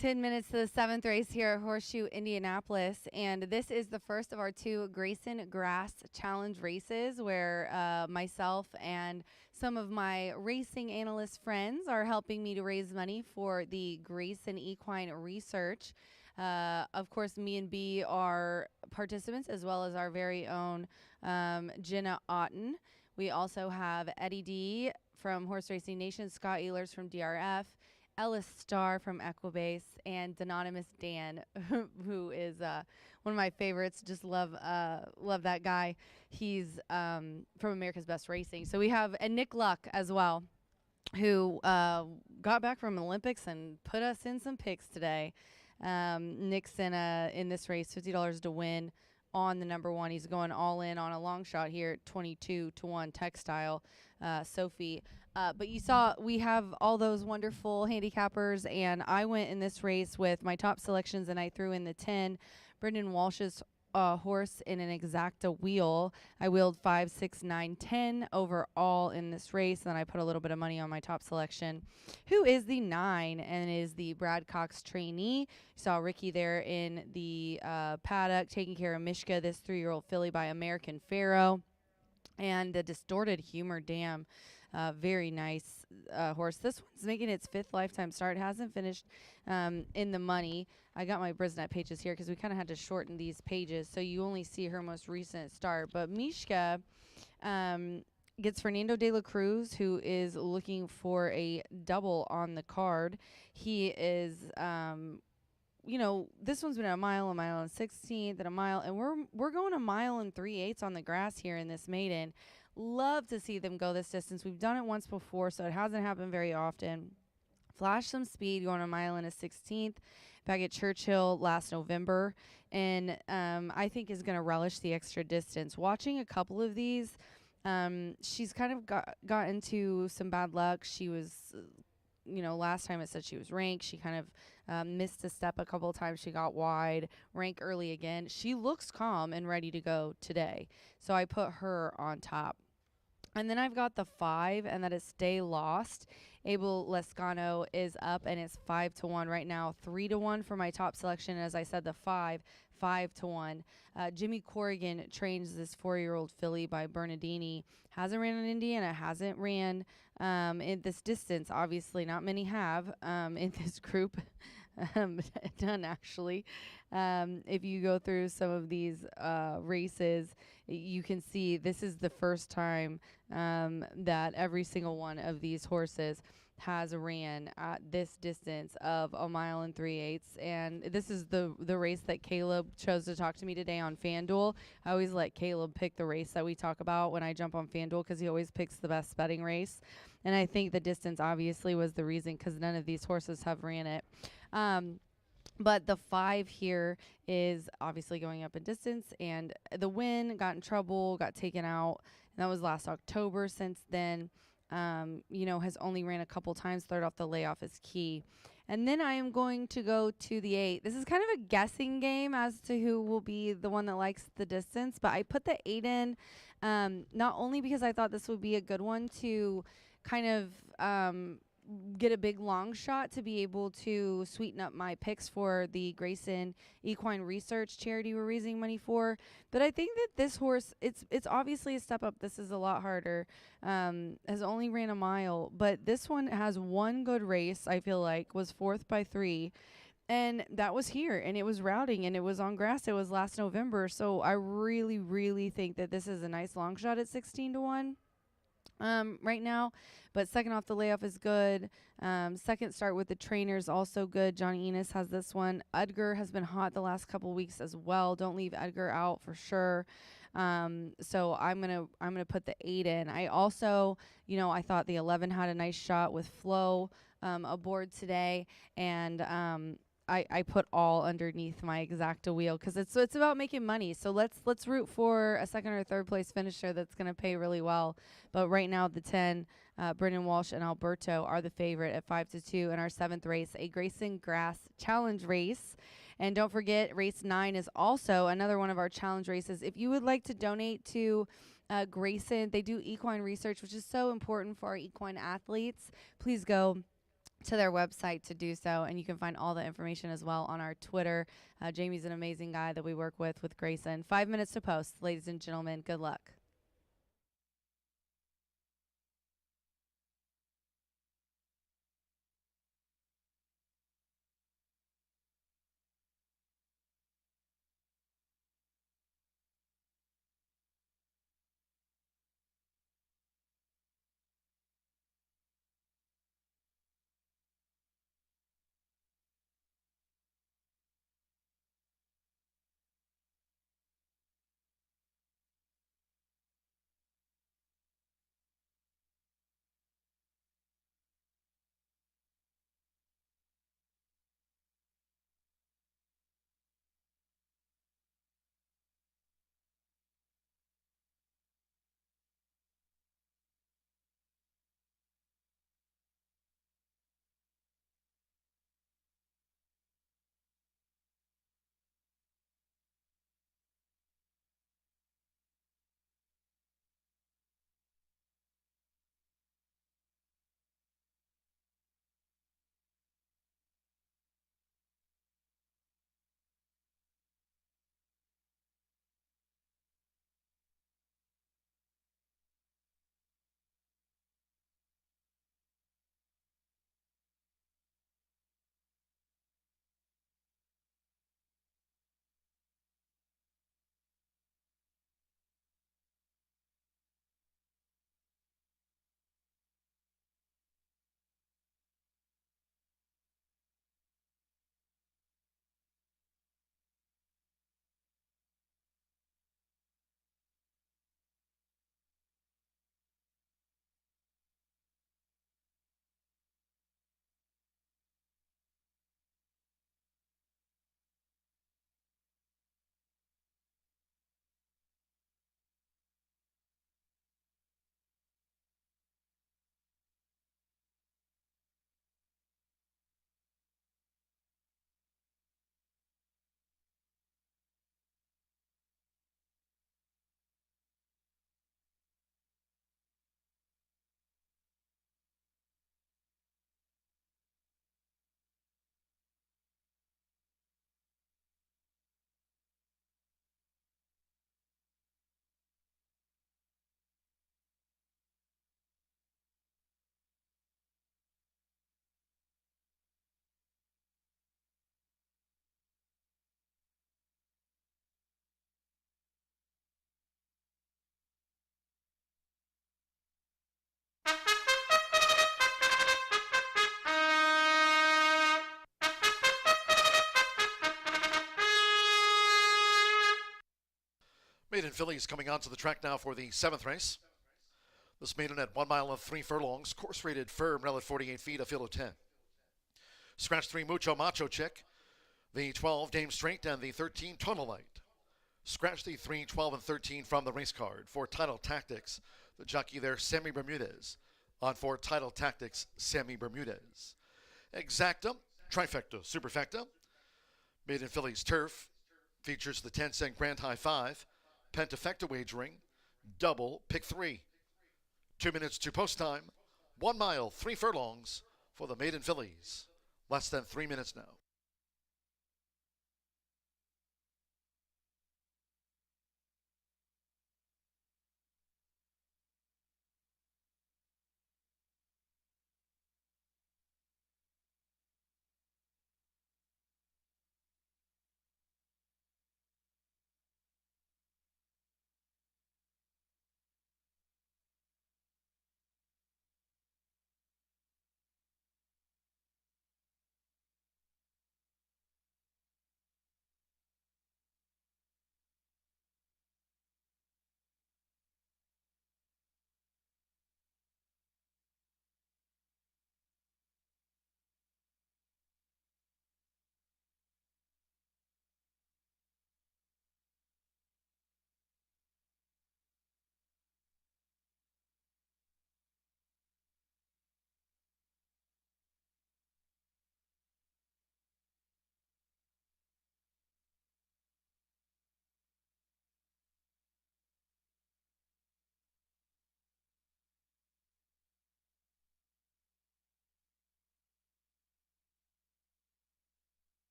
10 minutes to the 7th race here at Horseshoe Indianapolis, and this is the first of our two Grayson Grass Challenge races where myself and some of my racing analyst friends are helping me to raise money for the Grayson Equine Research. Of course, me and B are participants as well as our very own Jenna Otten. We also have Eddie D from Horse Racing Nation, Scott Ehlers from DRF, Ellis Starr from Equibase, and Anonymous Dan, who is one of my favorites. Just love that guy. He's from America's Best Racing. So we have and Nick Luck as well, who got back from Olympics and put us in some picks today. Nick's in this race, $50 to win on the number one. He's going all in on a long shot here, 22-1 Textile, Sophie. But you saw we have all those wonderful handicappers, and I went in this race with my top selections, and I threw in the 10, Brendan Walsh's horse in an exacta wheel. I wheeled 5, 6, 9, 10 overall in this race, and then I put a little bit of money on my top selection, who is the 9 and is the Brad Cox trainee. You saw Ricky there in the paddock taking care of Mishka, this 3-year-old filly by American Pharaoh, and the Distorted Humor Dam. Very nice horse. This one's making its 5th lifetime start. Hasn't finished in the money. I got my Brisnet pages here because we kind of had to shorten these pages, so you only see her most recent start. But Mishka gets Fernando de la Cruz, who is looking for a double on the card. He is this one's been a mile and 16th, and a mile, and we're going a mile and 3/8 on the grass here in this maiden. Love to see them go this distance. We've done it once before, so it hasn't happened very often. Flash some speed going a mile and a 16th back at Churchill last November, and I think is going to relish the extra distance. Watching a couple of these, she's kind of got into some bad luck. She was last time it said she was ranked. She kind of missed a step a couple of times. She got wide, rank early again. She looks calm and ready to go today. So I put her on top. And then I've got the 5, and that is Stay Lost. Abel Lescano is up, and it's 5-1 right now. 3-1 for my top selection. As I said, the 5-1. Jimmy Corrigan trains this 4-year-old filly by Bernardini. Hasn't ran in Indiana. Hasn't ran in this distance. Obviously, not many have in this group. Done actually. If you go through some of these races, you can see this is the first time that every single one of these horses has ran at this distance of a mile and 3/8, and this is the race that Caleb chose to talk to me today on FanDuel. I always let Caleb pick the race that we talk about when I jump on FanDuel because he always picks the best betting race, and I think the distance obviously was the reason because none of these horses have ran it. But the 5 here is obviously going up in distance, and the win got in trouble, got taken out, and that was last October. Since then, has only ran a couple times. Third off the layoff is key. And then I am going to go to the 8. This is kind of a guessing game as to who will be the one that likes the distance, but I put the 8 in not only because I thought this would be a good one to kind of get a big long shot to be able to sweeten up my picks for the Grayson Equine Research charity we're raising money for. But I think that this horse, it's obviously a step up. This is a lot harder. Has only ran a mile, but this one has one good race, I feel like, was 4th by 3. And that was here, and it was routing, and it was on grass. It was last November. So I really, really think that this is a nice long shot at 16-1. Right now, but second off the layoff is good. Second start with the trainers also good. Johnny Enos has this one. Edgar has been hot the last couple weeks as well. Don't leave Edgar out for sure. So I'm gonna put the 8 in. I also, I thought the 11 had a nice shot with Flo aboard today, and I put all underneath my exacta wheel because it's about making money. So let's root for a second or third place finisher that's going to pay really well. But right now the 10, Brendan Walsh and Alberto are the favorite at 5-2 in our 7th race, a Grayson Grass Challenge race. And don't forget, race 9 is also another one of our challenge races. If you would like to donate to Grayson, they do equine research, which is so important for our equine athletes. Please go to their website to do so. And you can find all the information as well on our Twitter. Jamie's an amazing guy that we work with Grayson. 5 minutes to post, ladies and gentlemen. Good luck. Maiden fillies coming onto the track now for the 7th race. This maiden at 1 mile and 3 furlongs. Course rated firm, rel at 48 feet, a field of 10. Scratch 3, Mucho Macho Chick. The 12, Dame Straight, and the 13, Tunnel Light. Scratch the 3, 12, and 13 from the race card. For Title Tactics, the jockey there, Sammy Bermudez. On for Title Tactics, Sammy Bermudez. Exacta, Trifecta, Superfecta. Maiden fillies Turf. Features the 10-cent Grand High 5. Pentafecta wagering, double, pick 3. 2 minutes to post time, 1 mile, 3 furlongs for the maiden fillies. Less than 3 minutes now.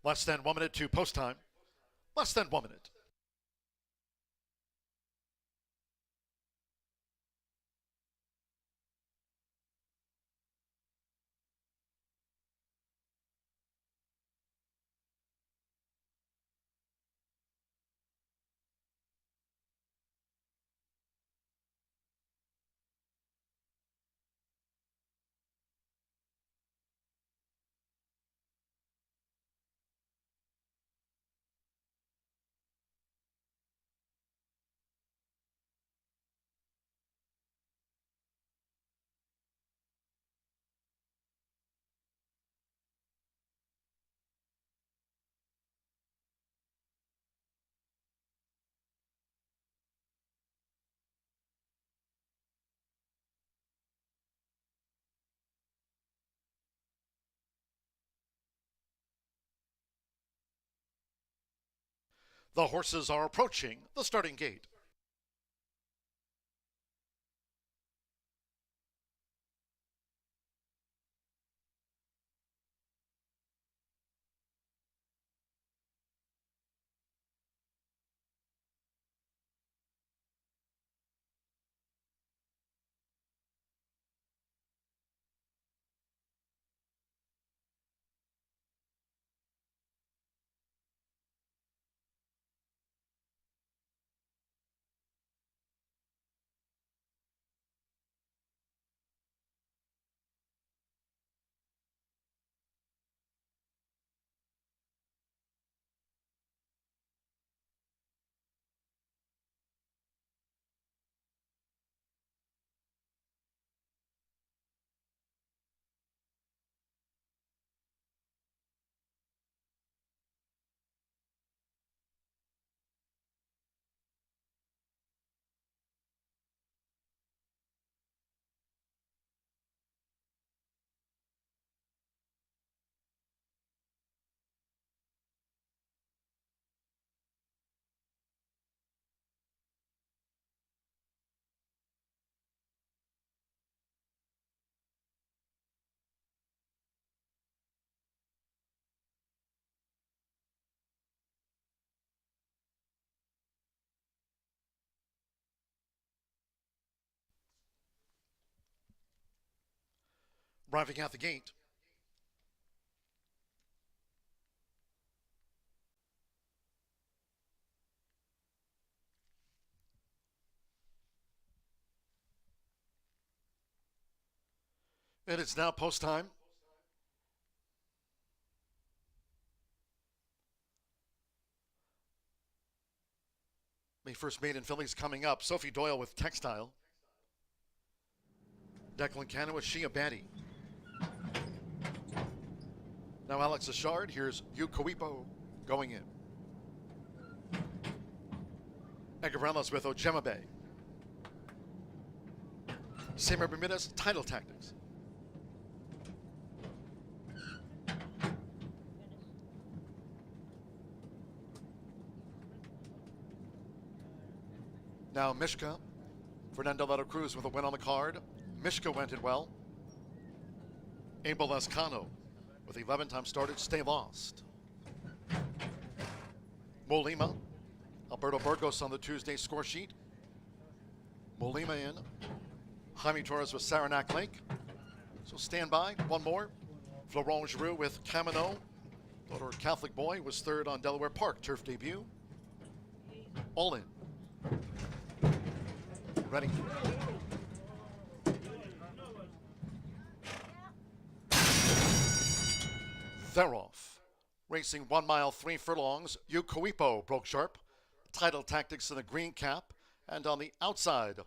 Less than 1 minute to post time. Less than 1 minute. The horses are approaching the starting gate. Arriving at the gate. It is now post time. The first maiden fillies coming up. Sophie Doyle with Textile. Declan Cannon with Shia Batty. Now Alex Ashard. Here's Yukowipo going in. Egarellas with Ojema Bay. Samer Bermudez, Title Tactics. Now Mishka. Fernando Leto Cruz with a win on the card. Mishka went it well. Abel Lescano with 11 times started, stay lost. Molima. Alberto Burgos on the Tuesday score sheet. Molima in. Jaime Torres with Saranac Lake. So stand by. One more. Florent Giroux with Camino. Daughter Catholic Boy was third on Delaware Park turf debut. All in. Ready. They're off. Racing 1 mile, 3 furlongs. Yukowipo broke sharp. Title Tactics in the green cap. And on the outside,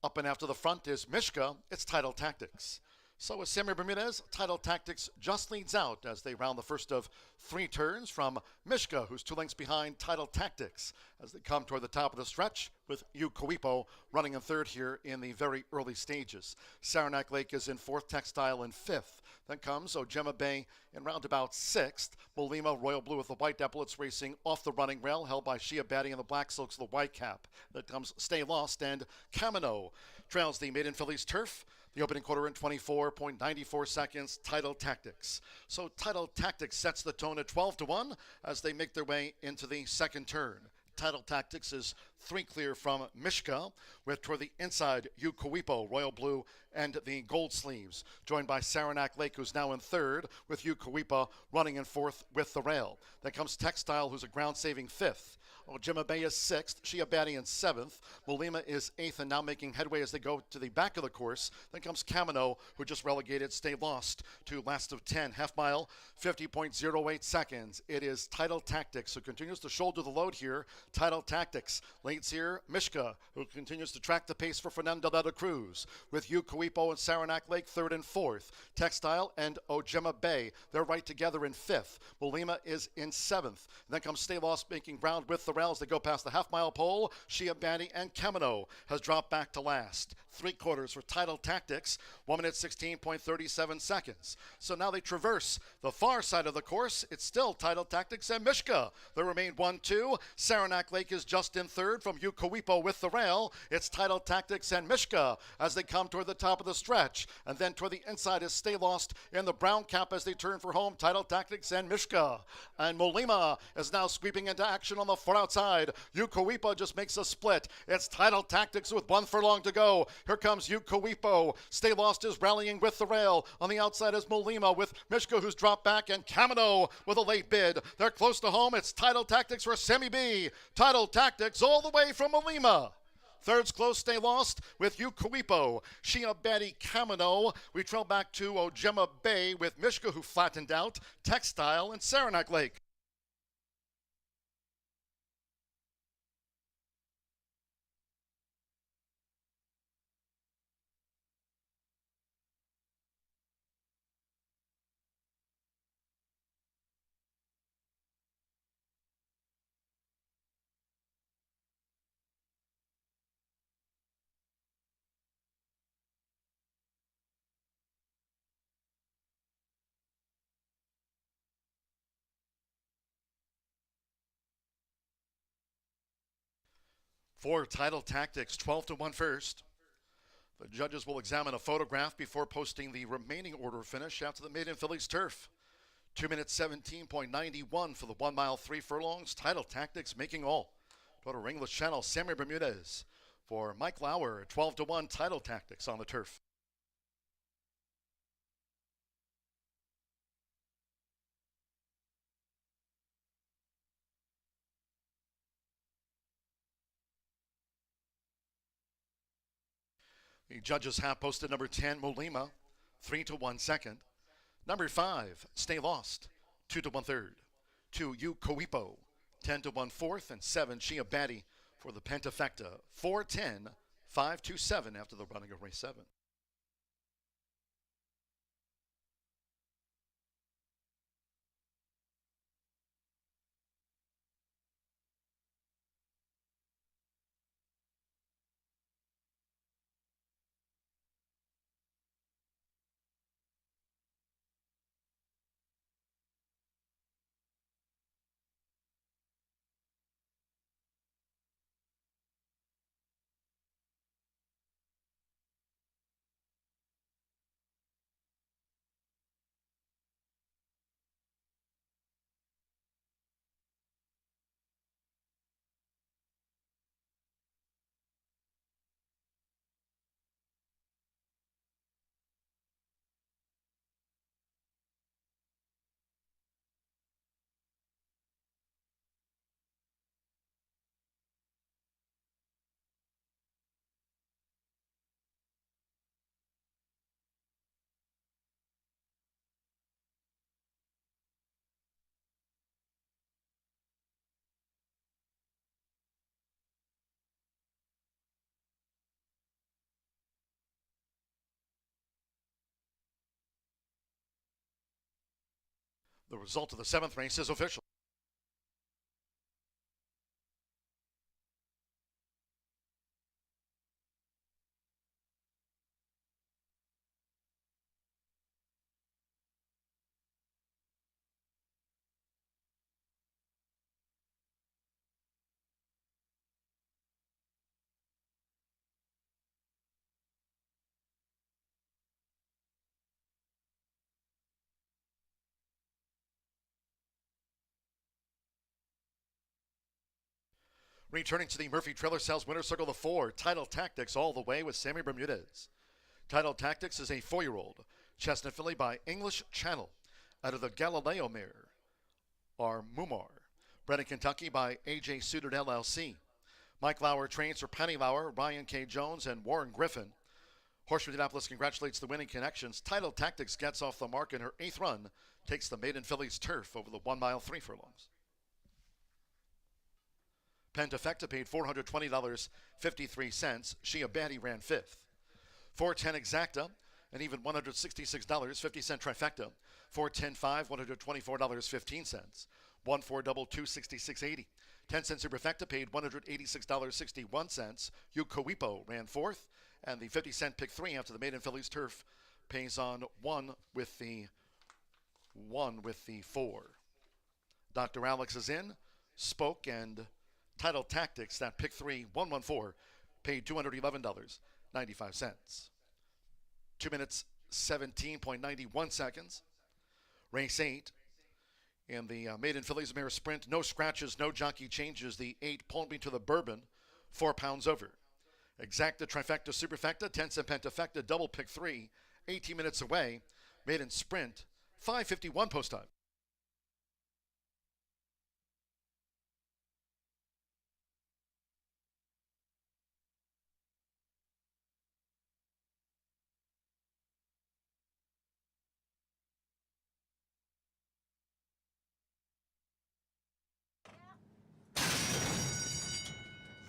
up and after the front is Mishka. It's Title Tactics. So is Samer Bermudez. Title Tactics just leads out as they round the first of 3 turns from Mishka, who's 2 lengths behind Title Tactics as they come toward the top of the stretch with Yukowipo running in third here in the very early stages. Saranac Lake is in 4th, Textile in 5th. Then comes Ojema Bay in roundabout sixth. Molima, Royal Blue with the white epaulets racing off the running rail, held by Shia Batty and the Black Silks, the white cap. Then comes Stay Lost and Camino. Trails the Maiden Fillies turf. The opening quarter in 24.94 seconds. Title Tactics. So Title Tactics sets the tone at 12-1 as they make their way into the second turn. Title Tactics is 3 clear from Mishka, with toward the inside Ukawipo, Royal Blue, and the Gold Sleeves, joined by Saranac Lake, who's now in third, with Ukawipa running in fourth with the rail. Then comes Textile, who's a ground-saving fifth. Ojima Bay is sixth, Shia Batty in seventh, Molima is eighth and now making headway as they go to the back of the course. Then comes Camino, who just relegated Stay Lost to last of 10, half mile, 50.08 seconds. It is Title Tactics who continues to shoulder the load here. Title Tactics leads here Mishka, who continues to track the pace for Fernando de la Cruz, with Ukawipo and Saranac Lake third and fourth. Textile and Ojima Bay, they're right together in fifth. Molima is in seventh. Then comes Stay Lost making ground with the rails. They go past the half-mile pole. Shia Batty and Camino has dropped back to last. 3 quarters for Title Tactics, 1 minute 16.37 seconds. So now they traverse the far side of the course. It's still Title Tactics and Mishka. They remain 1-2. Saranac Lake is just in third from Ukawipo with the rail. It's Title Tactics and Mishka as they come toward the top of the stretch. And then toward the inside is Stay Lost in the brown cap as they turn for home. Title Tactics and Mishka. And Molima is now sweeping into action on the far outside. Ukawipo just makes a split. It's Title Tactics with 1 furlong to go. Here comes Ukawipo. Stay Lost is rallying with the rail. On the outside is Molima with Mishka, who's dropped back, and Camino with a late bid. They're close to home. It's Title Tactics for Semi B. Title Tactics all the way from Molima. Third's close, Stay Lost with Ukawipo. Shia Batty, Camino. We trail back to Ojema Bay with Mishka, who flattened out, Textile, and Saranac Lake. For Title Tactics, 12-1 first. The judges will examine a photograph before posting the remaining order finish after the Maiden Fillies turf. 2 minutes 17.91 for the 1 mile 3 furlongs. Title Tactics making all. Total English Channel, Sammy Bermudez. For Mike Lauer, 12-1 Title Tactics on the turf. The judges have posted number 10, Molima, 3-1 second. Number 5, Stay Lost, 2-1 third. 2, Ukawipo, 10-1 fourth. And 7, Shia Batty for the Pentafecta, 4-10, 5-2-7 after the running of race 7. The result of the 7th race is official. Returning to the Murphy Trailer Sales Winter Circle, the 4, Title Tactics all the way with Sammy Bermudez. Title Tactics is a 4-year-old chestnut filly by English Channel out of the Galileo mare, are Mumar. Bred in Kentucky by A.J. Suited LLC. Mike Lauer trains for Penny Lauer, Ryan K. Jones, and Warren Griffin. Horseshoe Indianapolis congratulates the winning connections. Title Tactics gets off the mark in her 8th run, takes the maiden filly's turf over the 1 mile 3 furlongs. Pentafecta paid $420.53. Shia Batty ran 5th. 410 Exacta, and even $166.50 trifecta. 410.5, $124.15. 1422 66.80. 10 cent Superfecta paid $186.61. Ukowipo ran 4th, and the 50 cent pick 3 after the maiden filly's turf pays on 1 with the 4. Dr. Alex is in, spoke, and Title Tactics, that pick 3, 114, paid $211.95. 2 minutes, 17.91 seconds. Race 8 in the maiden fillies mare sprint. No scratches, no jockey changes. The 8 pulled me to the Bourbon, 4 pounds over. Exacta, trifecta, superfecta, 10 cent pentafecta, double pick 3, 18 minutes away. Maiden sprint, 5:51 post time.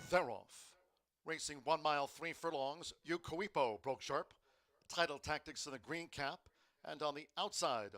They're off. Racing 1 mile 3 furlongs. Ukowipo broke sharp. Title Tactics in the green cap. And on the outside,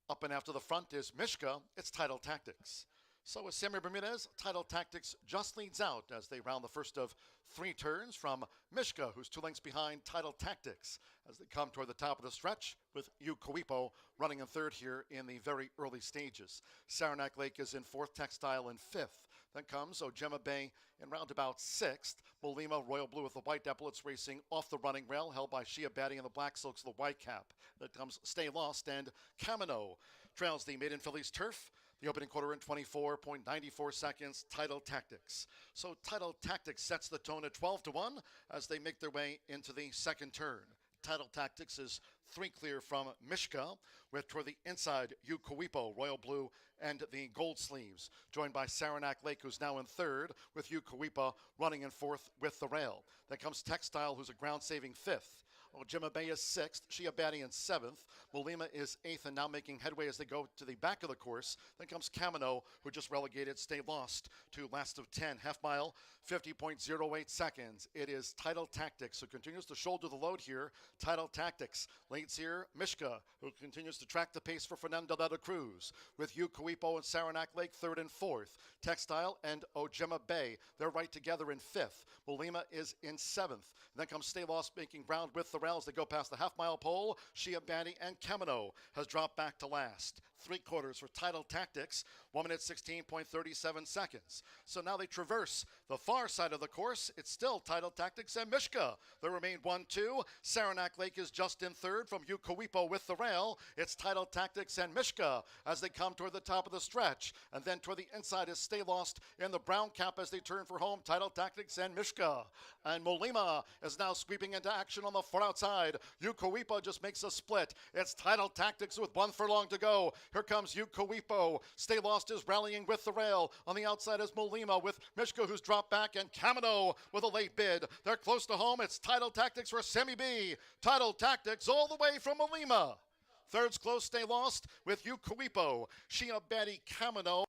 up and after the front is Mishka. It's Title Tactics. So with Sammy Bermudez, Title Tactics just leads out as they round the first of 3 turns from Mishka, who's 2 lengths behind Title Tactics as they come toward the top of the stretch with Ukowipo running in 3rd here in the very early stages. Saranac Lake is in 4th, Textile in 5th. Then comes Ojema Bay in roundabout 6th. Molima, Royal Blue with the white epaulets racing off the running rail, held by Shia Batty in the black silks, the white cap. Then comes Stay Lost, and Camino trails the maiden filly's turf. The opening quarter in 24.94 seconds. Title Tactics. So Title Tactics sets the tone at 12-1 as they make their way into the second turn. Title Tactics is 3 clear from Mishka, with toward the inside Ukowipo, Royal Blue, and the Gold Sleeves, joined by Saranac Lake, who's now in 3rd, with Ukowipo running in 4th with the rail. Then comes Textile, who's a ground-saving 5th. Ojema Bay is 6th, Shia Batty in 7th, Molima is 8th and now making headway as they go to the back of the course. Then comes Camino, who just relegated Stay Lost to last of 10, half mile, 50.08 seconds. It is Title Tactics who continues to shoulder the load here. Title Tactics leads here Mishka, who continues to track the pace for Fernando de la Cruz, with Ukowipo and Saranac Lake 3rd and 4th. Textile and Ojema Bay, they're right together in 5th. Molima is in 7th. Then comes Stay Lost making ground with the rails. They go past the half-mile pole. Shia Batty and Camino has dropped back to last. 3/4 for Title Tactics, 1 minute 16.37 seconds. So now they traverse the far side of the course. It's still Title Tactics and Mishka. There remain 1-2. Saranac Lake is just in 3rd from Ukowipo with the rail. It's Title Tactics and Mishka as they come toward the top of the stretch. And then toward the inside is Stay Lost in the brown cap as they turn for home. Title Tactics and Mishka. And Molima is now sweeping into action on the far outside. Ukowipo just makes a split. It's Title Tactics with 1 furlong to go. Here comes Ukowipo. Stay Lost is rallying with the rail. On the outside is Molima with Mishka, who's dropped back, and Camino with a late bid. They're close to home. It's Title Tactics for Sammy B. Title Tactics all the way from Molima. Third's close, Stay Lost with Ukowipo. Shia Batty, Camino.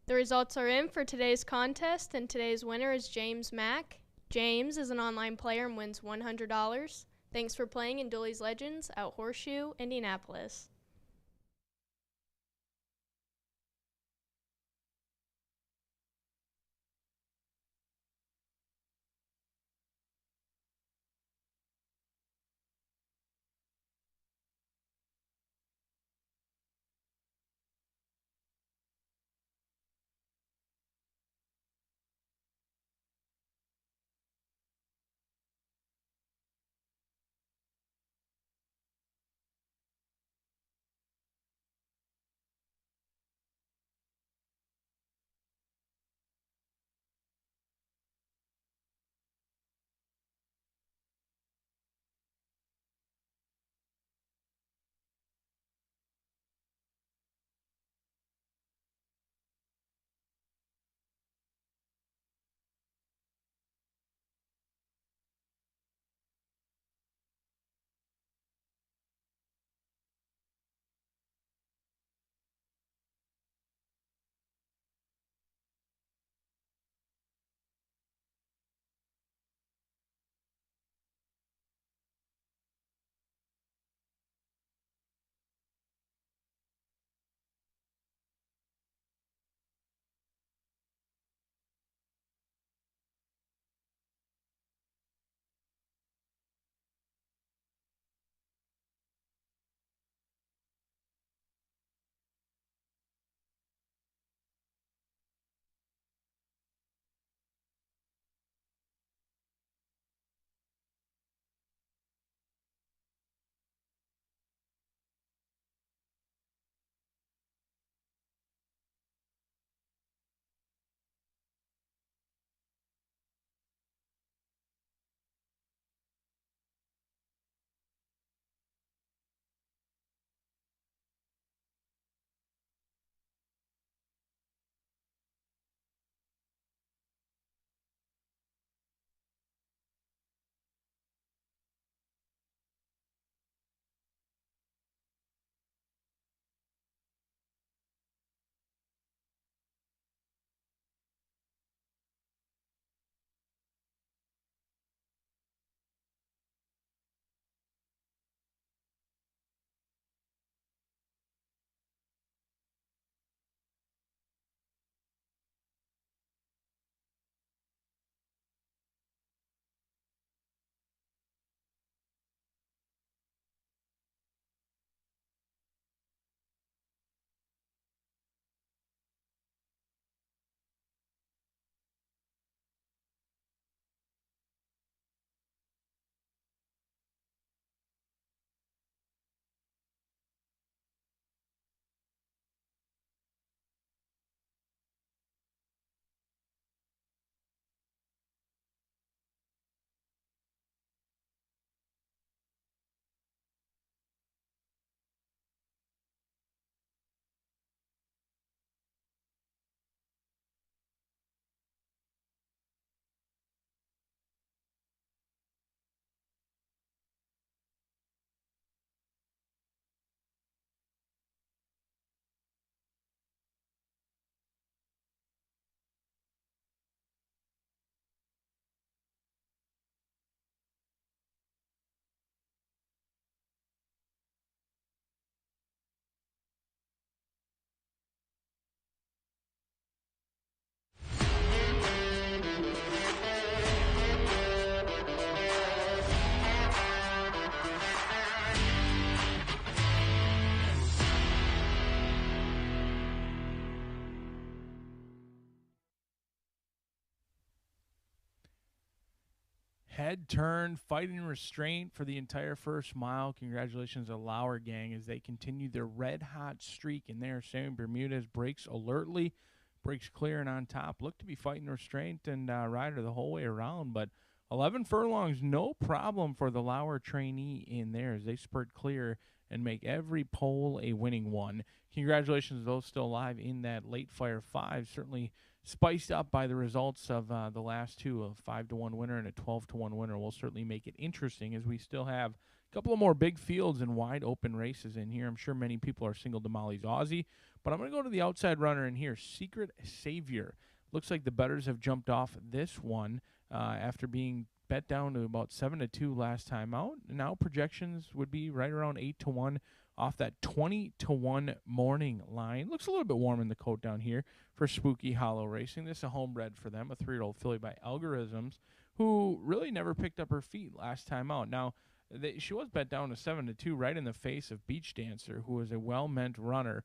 The results are in for today's contest, and today's winner is James Mack. James is an online player and wins $100. Thanks for playing in Dooley's Legends at Horseshoe, Indianapolis. Head turn, fighting restraint for the entire first mile. Congratulations to Lauer gang as they continue their red hot streak in there. Sam Bermudez breaks alertly, breaks clear and on top. Looked to be fighting restraint and rider the whole way around, but 11 furlongs, no problem for the Lauer trainee in there as they spurt clear and make every pole a winning one. Congratulations to those still alive in that late fire 5. Certainly spiced up by the results of the last two, a 5-1 winner and a 12-1 winner. Will certainly make it interesting as we still have A couple of more big fields and wide open races in here. I'm sure many people are single to Molly's Aussie, but I'm going to go to the outside runner in here, Secret Savior. Looks like the bettors have jumped off this one after being bet down to about 7-2 last time out. Now projections would be right around 8-1 off that 20-1 morning line. Looks a little bit warm in the coat down here for Spooky Hollow Racing. This is a homebred for them, a 3-year-old filly by Algorithms, who really never picked up her feet last time out. Now, she was bet down to 7-2 right in the face of Beach Dancer, who was a well-meant runner,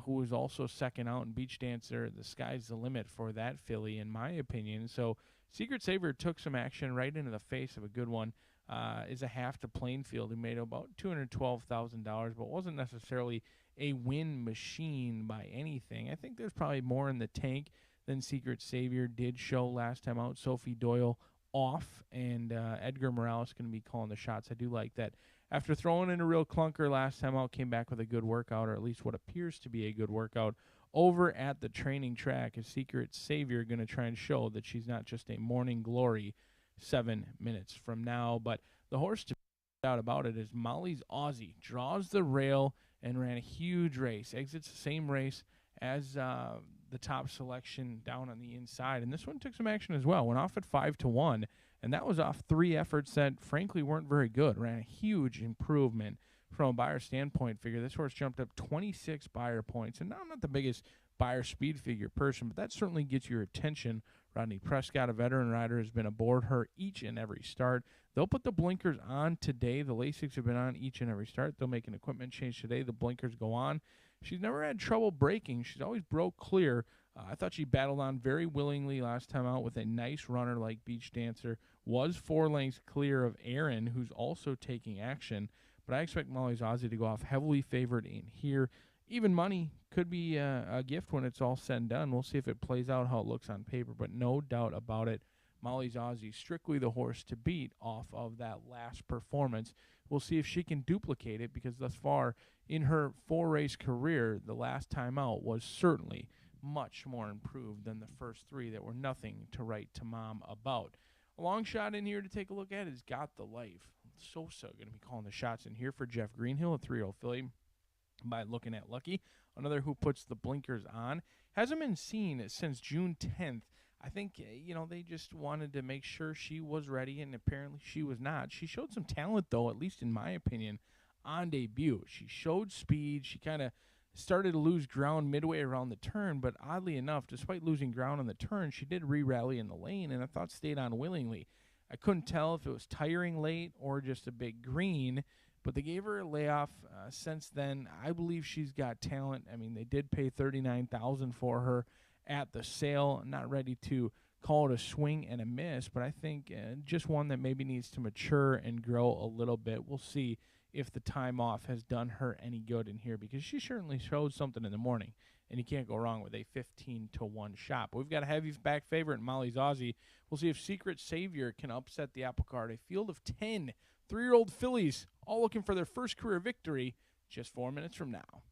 who was also second out in Beach Dancer. The sky's the limit for that filly, in my opinion. So Secret Savior took some action right into the face of a good one. Is a half to Plainfield, who made about $212,000, but wasn't necessarily a win machine by anything. I think there's probably more in the tank than Secret Savior did show last time out. Sophie Doyle off, and Edgar Morales going to be calling the shots. I do like that. After throwing in a real clunker last time out, came back with a good workout, or at least what appears to be a good workout, over at the training track. Is Secret Savior going to try and show that she's not just a morning glory 7 minutes from now? But the horse to out about it is Molly's Aussie. Draws the rail and ran a huge race. Exits the same race as the top selection down on the inside. And this one took some action as well. Went off at 5-1. And that was off 3 efforts that, frankly, weren't very good. Ran a huge improvement from a Beyer standpoint figure. This horse jumped up 26 Beyer points. And now I'm not the biggest Beyer speed figure person, but that certainly gets your attention. Rodney Prescott, a veteran rider, has been aboard her each and every start. They'll put the blinkers on today. The Lasix have been on each and every start. They'll make an equipment change today. The blinkers go on. She's never had trouble braking. She's always broke clear. I thought she battled on very willingly last time out with a nice runner like Beach Dancer. Was 4 lengths clear of Aaron, who's also taking action. But I expect Molly's Aussie to go off heavily favored in here. Even money could be a gift when it's all said and done. We'll see if it plays out how it looks on paper, but no doubt about it, Molly's Aussie strictly the horse to beat off of that last performance. We'll see if she can duplicate it, because thus far in her 4-race career, the last time out was certainly much more improved than the first 3 that were nothing to write to mom about. A long shot in here to take a look at is Got the Life. Sosa going to be calling the shots in here for Jeff Greenhill, a 3-year-old filly by Looking at Lucky. Another who puts the blinkers on. Hasn't been seen since June 10th. I think, they just wanted to make sure she was ready, and apparently she was not. She showed some talent, though, at least in my opinion, on debut. She showed speed. She kind of started to lose ground midway around the turn, but oddly enough, despite losing ground on the turn, she did re-rally in the lane, and I thought stayed on willingly. I couldn't tell if it was tiring late or just a big green, but they gave her a layoff. Since then, I believe she's got talent. I mean, they did pay $39,000 for her at the sale. I'm not ready to call it a swing and a miss, but I think just one that maybe needs to mature and grow a little bit. We'll see if the time off has done her any good in here, because she certainly showed something in the morning, and you can't go wrong with a 15-1 shot. But we've got a heavy back favorite in Molly's Aussie. We'll see if Secret Savior can upset the apple cart. A field of 10 3-year-old fillies all looking for their first career victory just 4 minutes from now.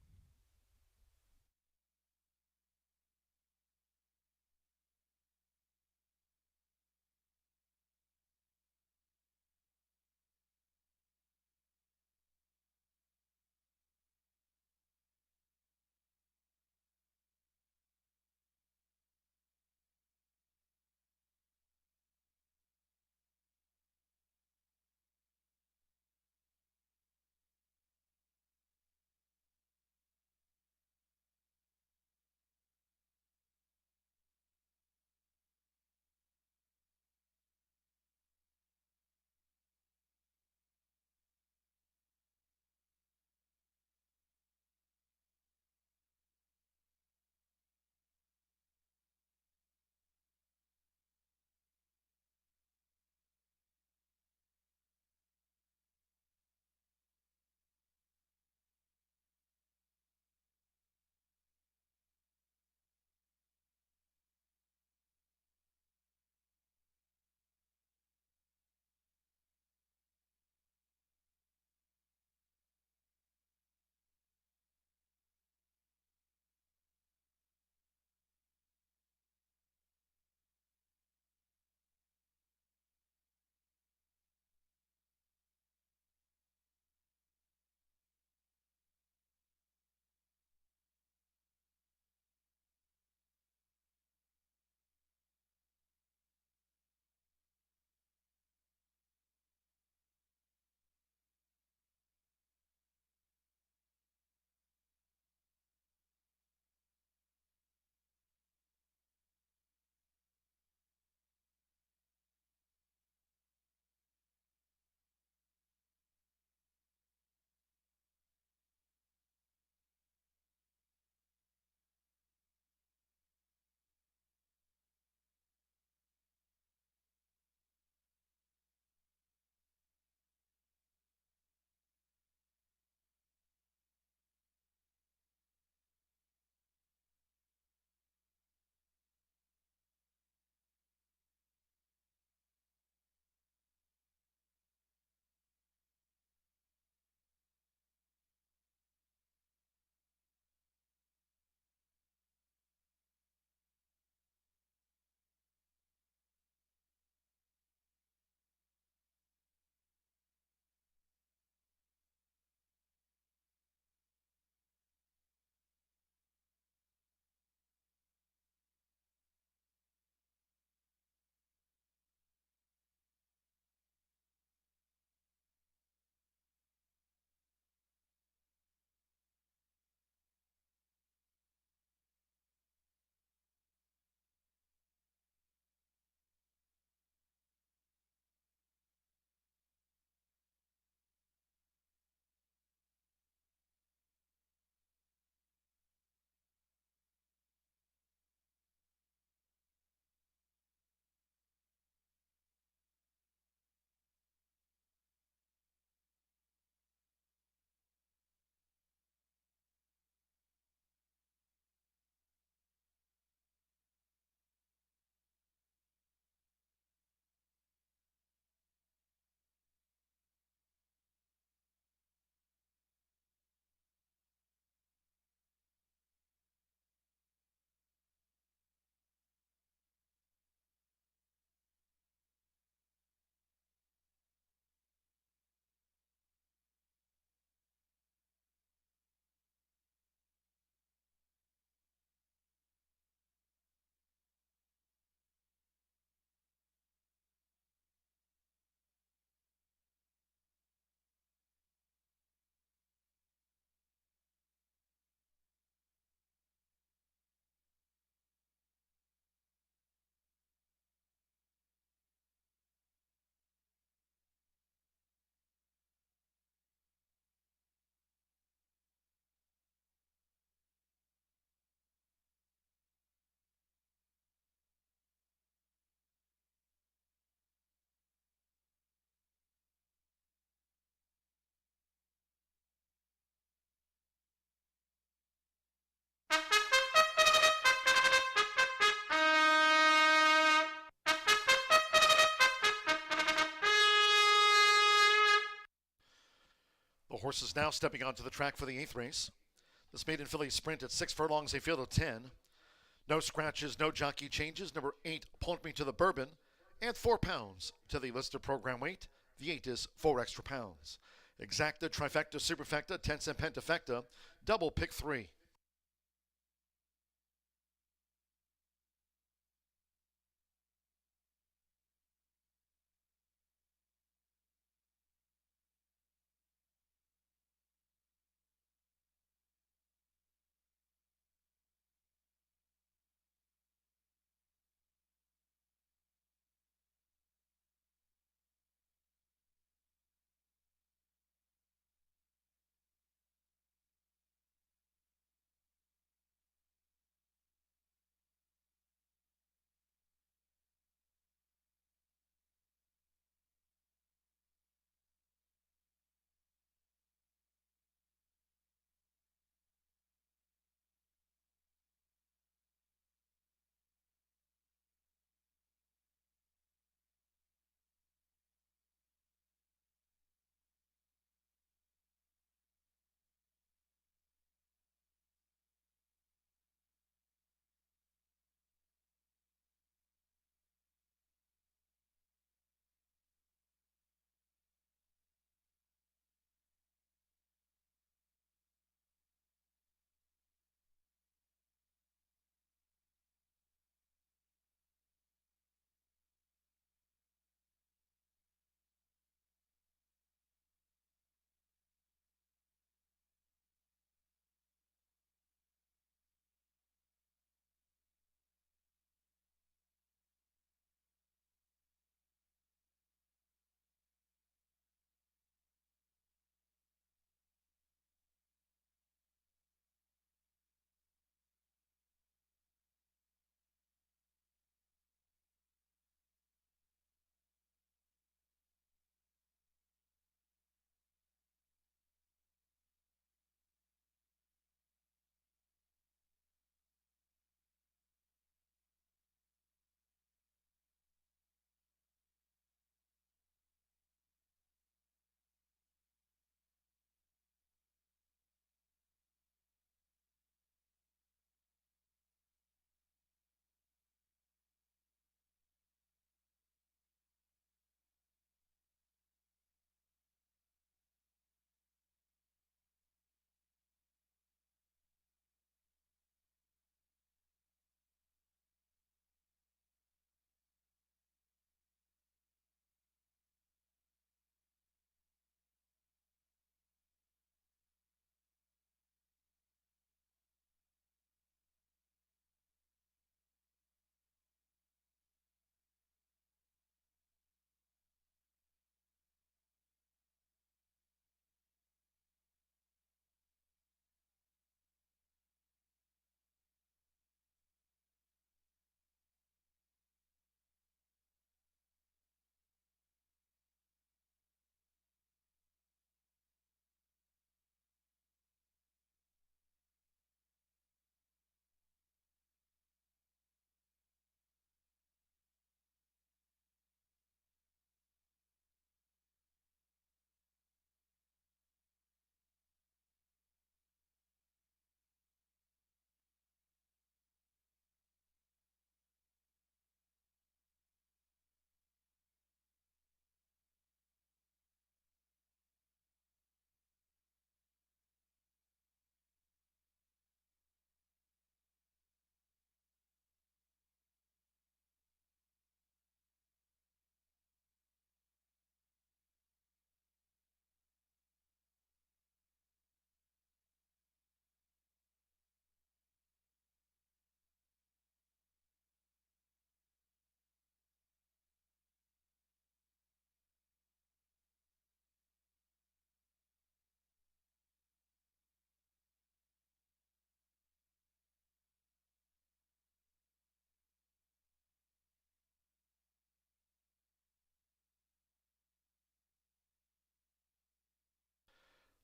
horses now stepping onto the track for the 8th race. This maiden filly sprint at 6 furlongs, a field of 10. No scratches, no jockey changes. Number 8, Point Me to the Bourbon, and 4 pounds to the listed program weight. The 8 is 4 extra pounds. Exacta, trifecta, superfecta, tense and pentafecta, double pick 3.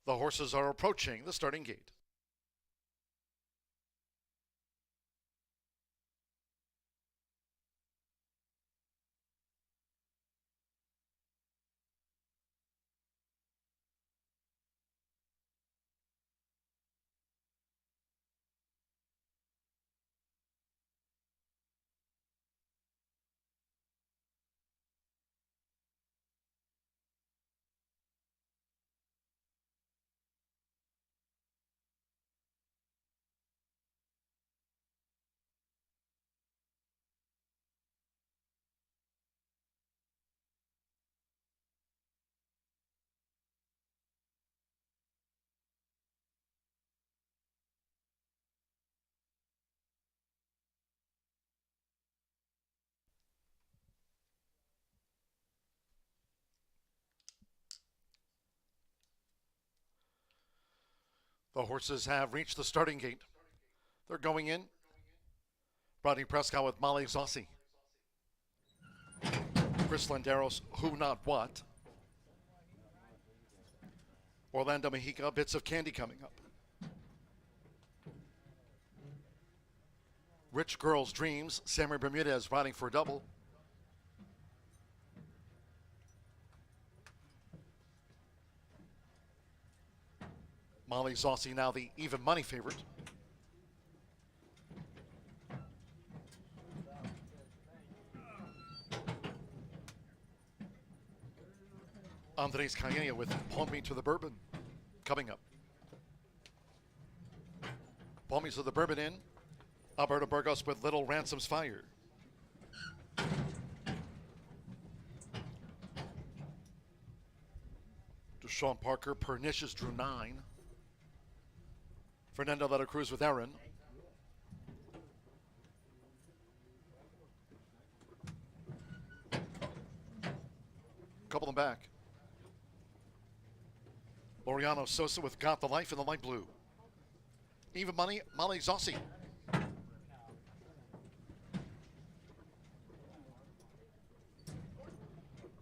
The horses are approaching the starting gate. The horses have reached the starting gate. They're going in. Rodney Prescott with Molly Zossi. Chris Landeros, Who Not What. Orlando Mexica, Bits of Candy coming up. Rich Girls Dreams, Sammy Bermudez riding for a double. Molly Zossi now the even money favorite. Andres Cayena with Palm Me to the Bourbon coming up. Palm Me to the Bourbon in. Alberto Burgos with Little Ransom's Fire. Deshaun Parker, Pernicious drew 9. Fernando De La Cruz with Aaron. Couple them back. Laureano Sosa with Got the Life in the light blue. Even money, Molly Zossi.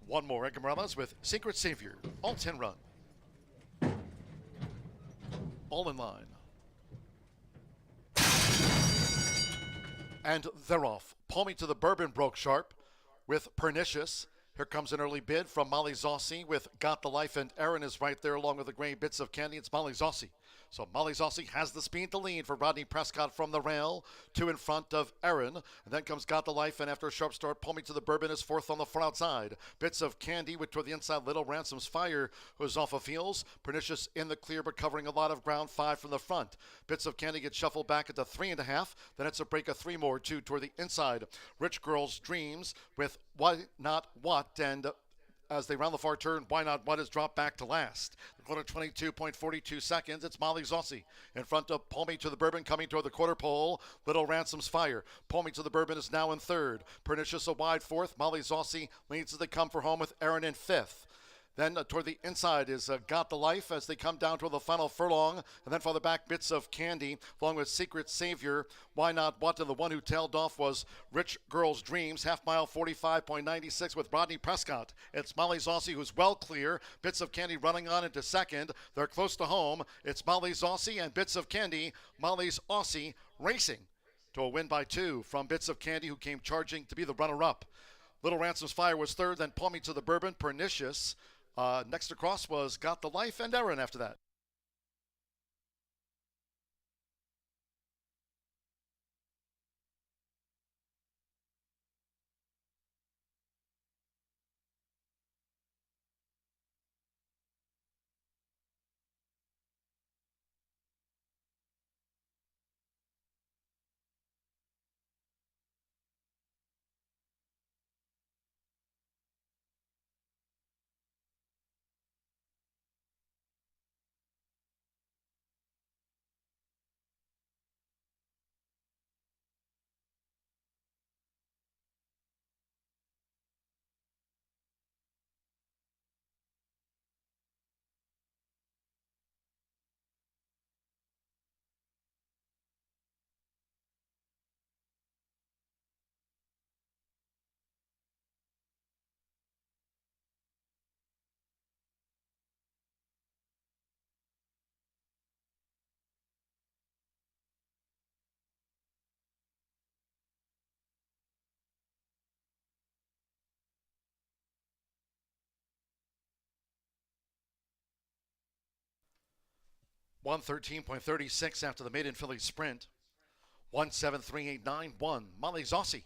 One more, Edgar Morales with Secret Savior. All 10 run. All in line. And they're off. Palm Me to the Bourbon broke sharp with Pernicious. Here comes an early bid from Molly Zossi with Got the Life, and Aaron is right there along with the gray Bits of Candy. It's Molly Zossi. So Molly Zossi has the speed to lead for Rodney Prescott from the rail, 2 in front of Aaron. And then comes Got the Life, and after a sharp start, Palm Me to the Bourbon is 4th on the far outside. Bits of Candy with toward the inside, Little Ransom's Fire, who's off of heels. Pernicious in the clear, but covering a lot of ground, 5 from the front. Bits of Candy gets shuffled back at the 3.5. Then it's a break of 3 more, 2 toward the inside. Rich Girls Dreams with Why Not What, and as they round the far turn, Why Not What is dropped back to last. The quarter 22.42 seconds. It's Molly Zossi in front of Palm Me to the Bourbon coming toward the quarter pole. Little Ransom's Fire. Palm Me to the Bourbon is now in 3rd. Pernicious a wide 4th. Molly Zossi leads as they come for home with Aaron in 5th. Then toward the inside is Got the Life as they come down to the final furlong. And then farther back, Bits of Candy, along with Secret Savior. Why Not What? And the one who tailed off was Rich Girls Dreams. Half mile 45.96 with Rodney Prescott. It's Molly Zossi who's well clear. Bits of Candy running on into 2nd. They're close to home. It's Molly Zossi and Bits of Candy. Molly's Aussie racing to a win by 2 from Bits of Candy, who came charging to be the runner-up. Little Ransom's Fire was 3rd. Then Palm Me to the Bourbon, Pernicious. Next across was Got the Life and Aaron after that. One 13.36 after the maiden Philly sprint. 173.891. Molly Zossi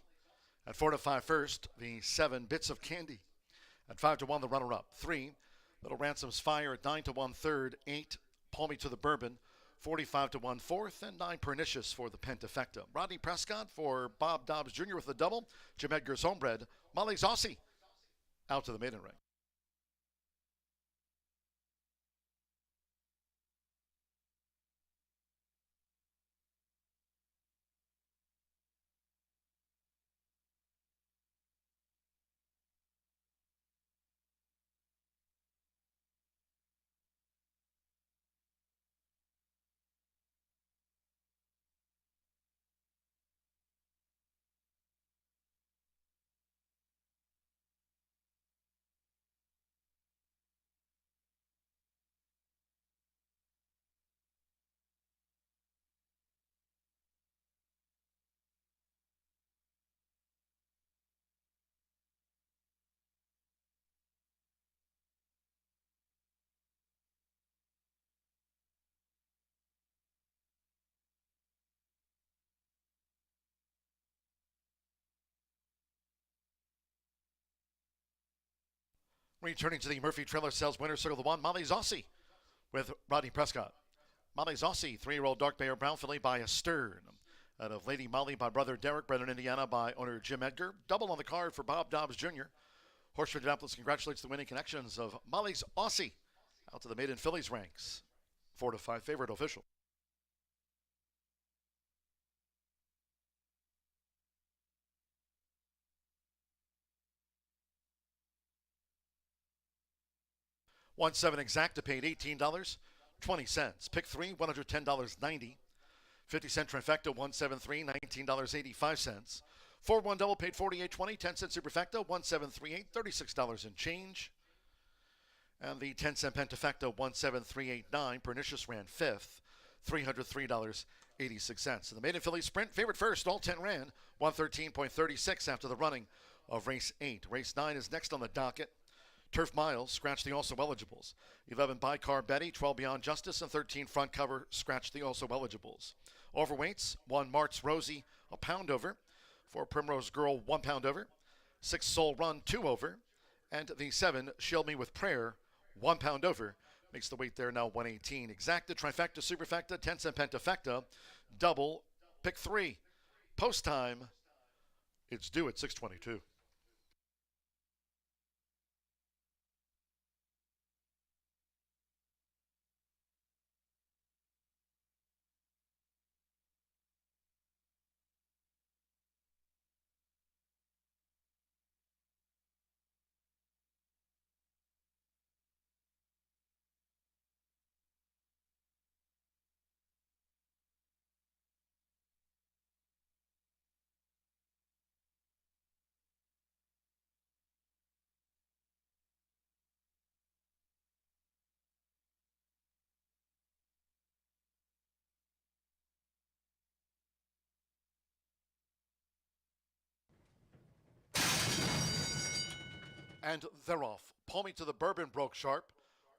at 4 to 5 first. The 7 Bits of Candy at 5 to 1. The runner-up. 3 Little Ransom's Fire at 9 to 1 third. 8 Palm Me to the Bourbon. 45 to 1 fourth, and 9 Pernicious for the Pentafecta. Rodney Prescott for Bob Dobbs Jr. with the double. Jim Edgar's homebred. Molly Zossi out to the maiden ring. Returning to the Murphy Trailer Sales winner circle, the one, Molly's Aussie with Rodney Prescott. Molly's Aussie, 3-year-old dark Bear Brown filly by Stern. Out of Lady Molly by brother Derek, bred in Indiana by owner Jim Edgar. Double on the card for Bob Dobbs Jr. Horseshoe Indianapolis congratulates the winning connections of Molly's Aussie out to the maiden fillies ranks. 4-5 favorite official. $1-7 exacta paid $18.20. Pick 3, $110.90. 50-cent trifecta, 173, $19.85. 4-1 double paid $48.20. 10-cent superfecta, 1738, $36 and change. And the 10-cent pentafecta, 17389. Pernicious ran 5th, $303.86. So the maiden filly sprint, favorite first, all 10 ran 113.36 after the running of race 8. Race 9 is next on the docket. Turf Miles, scratch the also eligibles. 11 Bicar Betty, 12 Beyond Justice, and 13 Front Cover, scratch the also eligibles. Overweights, 1 Mart's Rosie, a pound over. 4 Primrose Girl, 1 pound over. 6 Soul Run, 2 over. And the 7 Shield Me With Prayer, 1 pound over. Makes the weight there now 118. Exacta, trifecta, superfecta, 10-cent pentafecta, double, pick 3. Post time, it's due at 6:22. And they're off. Pull Me to the Bourbon broke sharp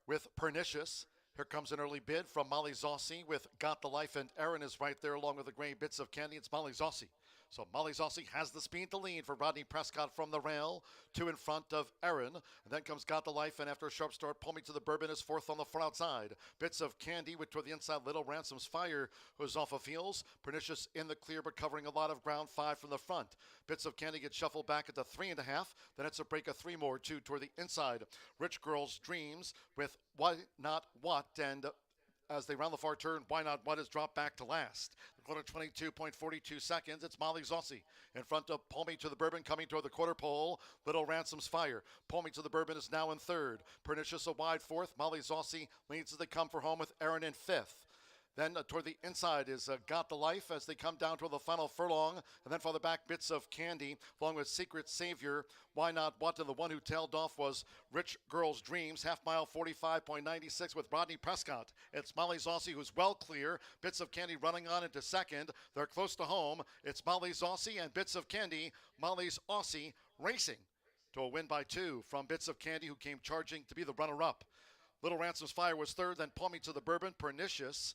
with Pernicious. Here comes an early bid from Molly Zossi with Got the Life, and Aaron is right there along with the gray bits of candy. It's Molly Zossi. So Molly Zossi has the speed to lead for Rodney Prescott from the rail. 2 in front of Aaron. And then comes Got the Life, and after a sharp start, Pull Me to the Bourbon is 4th on the far outside. Bits of Candy with toward the inside. Little Ransom's Fire, who's off of heels. Pernicious in the clear, but covering a lot of ground. 5 from the front. Bits of Candy gets shuffled back at the 3.5. Then it's a break of 3 more, 2 toward the inside. Rich Girl's Dreams with Why Not What, and as they round the far turn, Why Not What is dropped back to last. The quarter 22.42 seconds. It's Molly Zossi in front of Pull Me to the Bourbon coming toward the quarter pole. Little Ransom's Fire. Pull Me to the Bourbon is now in 3rd. Pernicious a wide 4th. Molly Zossi leads as they come for home with Aaron in 5th. Then toward the inside is Got the Life as they come down toward the final furlong. And then farther back, Bits of Candy, along with Secret Savior. Why Not What? And the one who tailed off was Rich Girl's Dreams. Half mile 45.96 with Rodney Prescott. It's Molly Zossi who's well clear. Bits of Candy running on into 2nd. They're close to home. It's Molly Zossi and Bits of Candy. Molly's Aussie racing to a win by 2 from Bits of Candy, who came charging to be the runner-up. Little Ransom's Fire was 3rd. Then Pull Me to the Bourbon. Pernicious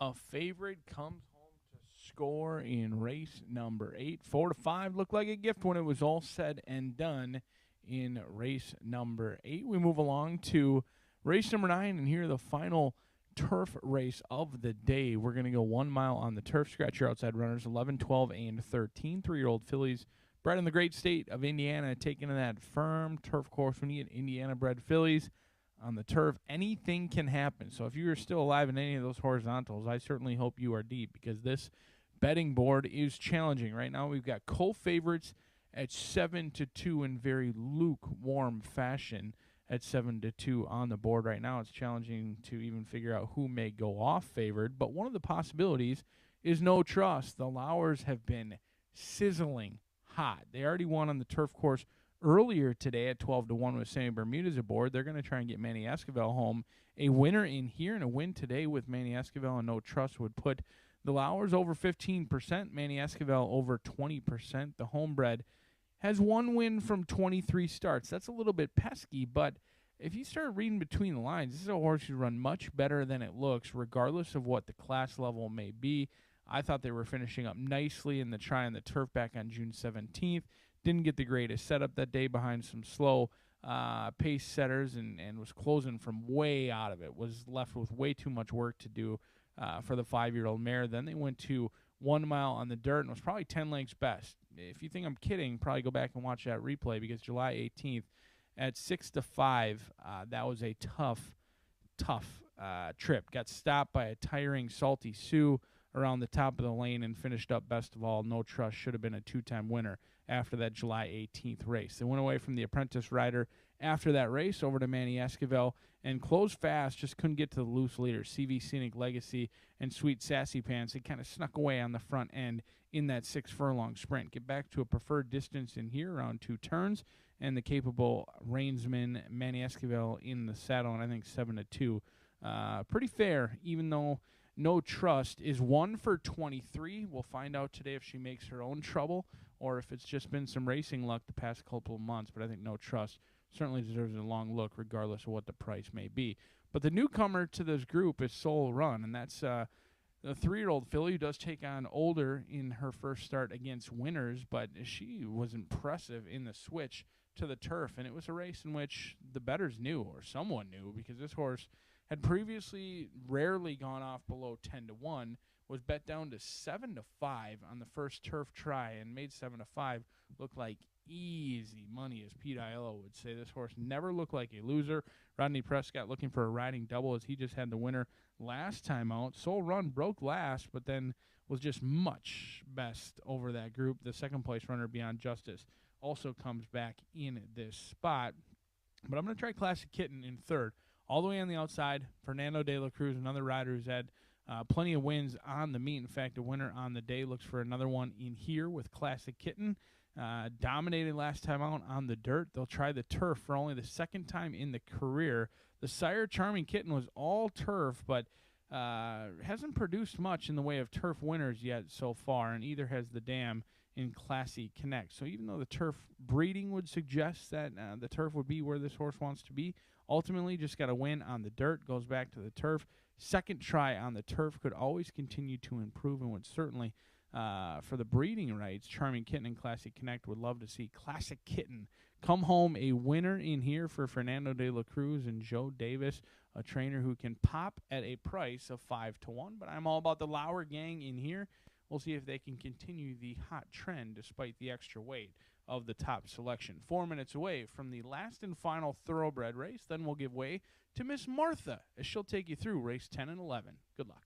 A favorite comes home to score in race number 8. 4-5 looked like a gift when it was all said and done in race number 8. We move along to race number 9, and here the final turf race of the day. We're going to go 1 mile on the turf. Scratch your outside runners, 11, 12, and 13. 3-year-old fillies bred in the great state of Indiana, taking to that firm turf course. When you get Indiana-bred fillies on the turf, anything can happen. So if you are still alive in any of those horizontals, I certainly hope you are deep, because this betting board is challenging. Right now we've got co-favorites at 7-2 in very lukewarm fashion at 7-2 on the board right now. It's challenging to even figure out who may go off favored, but one of the possibilities is No Trust. The Lowers have been sizzling hot. They already won on the turf course earlier today at 12-1 with Sammy Bermudez aboard. They're going to try and get Manny Esquivel home. A winner in here and a win today with Manny Esquivel and No Trust would put the Lowers over 15%, Manny Esquivel over 20%. The homebred has one win from 23 starts. That's a little bit pesky, but if you start reading between the lines, this is a horse who run much better than it looks, regardless of what the class level may be. I thought they were finishing up nicely in the try on the turf back on June 17th. Didn't get the greatest setup that day behind some slow pace setters and was closing from way out of it. Was left with way too much work to do for the 5-year-old mare. Then they went to 1 mile on the dirt and was probably 10 lengths best. If you think I'm kidding, probably go back and watch that replay, because July 18th at 6-5, that was a tough trip. Got stopped by a tiring Salty Sue around the top of the lane and finished up best of all. No Trust should have been a 2-time winner after that July 18th race. They went away from the apprentice rider after that race over to Manny Esquivel and closed fast, just couldn't get to the loose leaders. CV Scenic Legacy and Sweet Sassy Pants, they kind of snuck away on the front end in that 6-furlong sprint. Get back to a preferred distance in here, around 2 turns, and the capable reinsman Manny Esquivel in the saddle, and I think 7-2. Pretty fair, even though No Trust is 1 for 23. We'll find out today if she makes her own trouble or if it's just been some racing luck the past couple of months. But I think No Trust certainly deserves a long look, regardless of what the price may be. But the newcomer to this group is Soul Run, and that's the 3-year-old filly who does take on older in her first start against winners, but she was impressive in the switch to the turf, and it was a race in which the bettors knew, or someone knew, because this horse had previously rarely gone off below 10-1, was bet down to 7-5 on the first turf try, and made 7-5 look like easy money, as Pete Aiello would say. This horse never looked like a loser. Rodney Prescott looking for a riding double, as he just had the winner last time out. Soul Run broke last, but then was just much best over that group. The second place runner, Beyond Justice, also comes back in this spot. But I'm going to try Classic Kitten in third. All the way on the outside, Fernando de la Cruz, another rider who's had plenty of wins on the meet. In fact, a winner on the day. Looks for another one in here with Classic Kitten. Dominated last time out on the dirt. They'll try the turf for only the second time in the career. The sire, Charming Kitten, was all turf, but hasn't produced much in the way of turf winners yet so far, and either has the dam in Classy Connect. So even though the turf breeding would suggest that the turf would be where this horse wants to be, ultimately just got a win on the dirt, goes back to the turf. Second try on the turf, could always continue to improve, and would certainly, for the breeding rights, Charming Kitten and Classic Connect would love to see Classic Kitten come home a winner in here for Fernando de la Cruz and Joe Davis, a trainer who can pop at a price of 5-1. But I'm all about the Lauer gang in here. We'll see if they can continue the hot trend despite the extra weight of the top selection. 4 minutes away from the last and final thoroughbred race. Then we'll give way to Miss Martha as she'll take you through race 10 and 11. Good luck.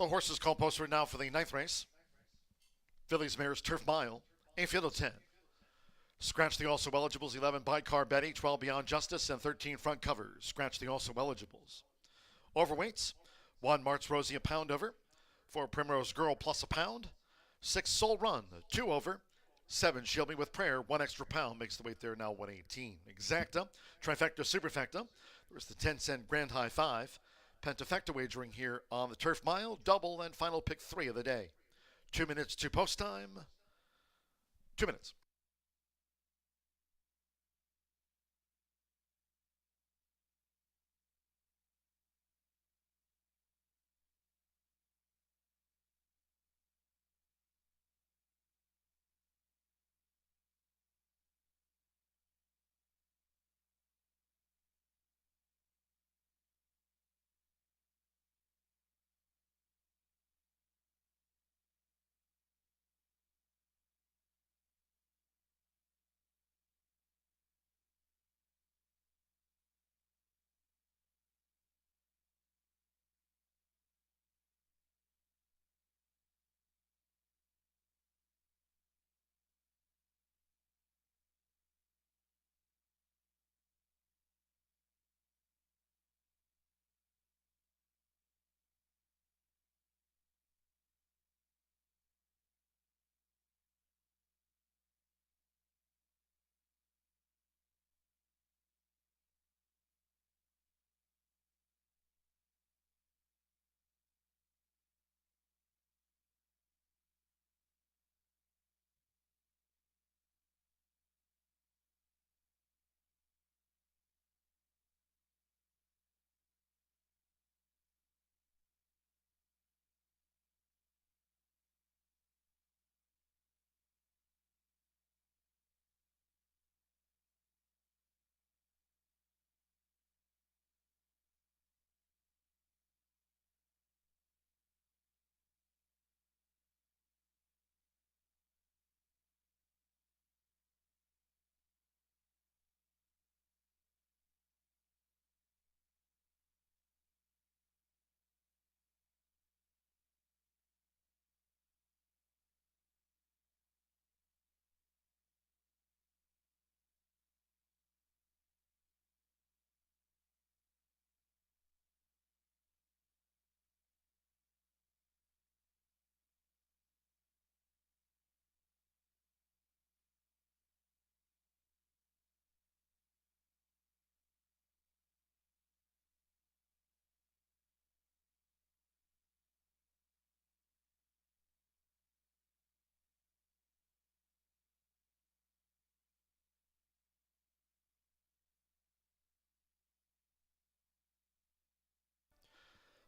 The horses called posted now for the ninth race. Phillies Mares Turf Mile, a field of 10. Scratch the also eligibles: 11 Bicar Betty, 12 Beyond Justice, and 13 Front Covers. Scratch the also eligibles. Overweights: 1 March Rosie, a pound over. 4 Primrose Girl plus a pound. 6 Soul Run, 2 over. 7 Shield Me with Prayer, 1 extra pound, makes the weight there now 118. Exacta, Trifecta, Superfecta. There's the 10-cent Grand High 5. Pentafecta wagering here on the Turf Mile, double and final pick 3 of the day. 2 minutes to post time. 2 minutes.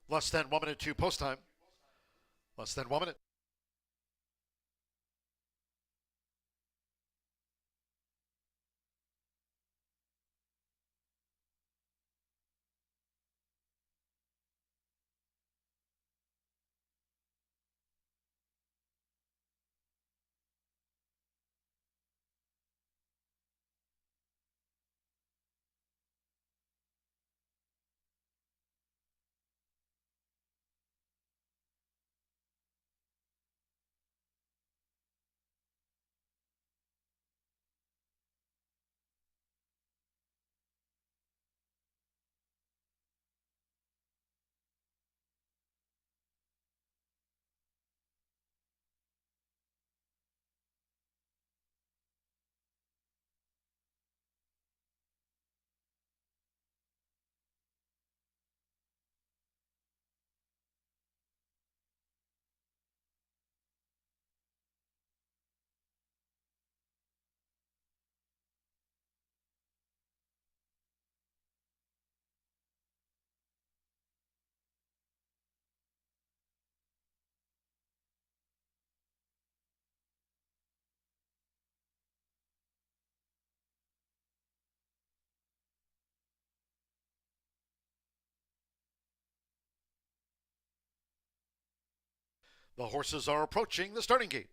Less than 1 minute to post time. Less than 1 minute. The horses are approaching the starting gate.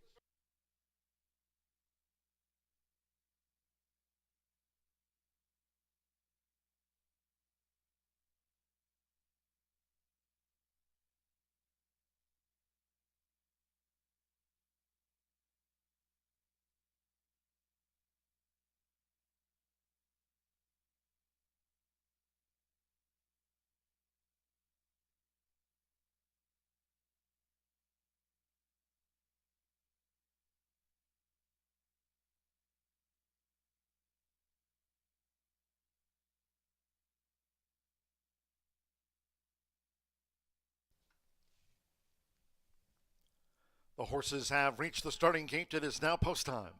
The horses have reached the starting gate. It is now post time.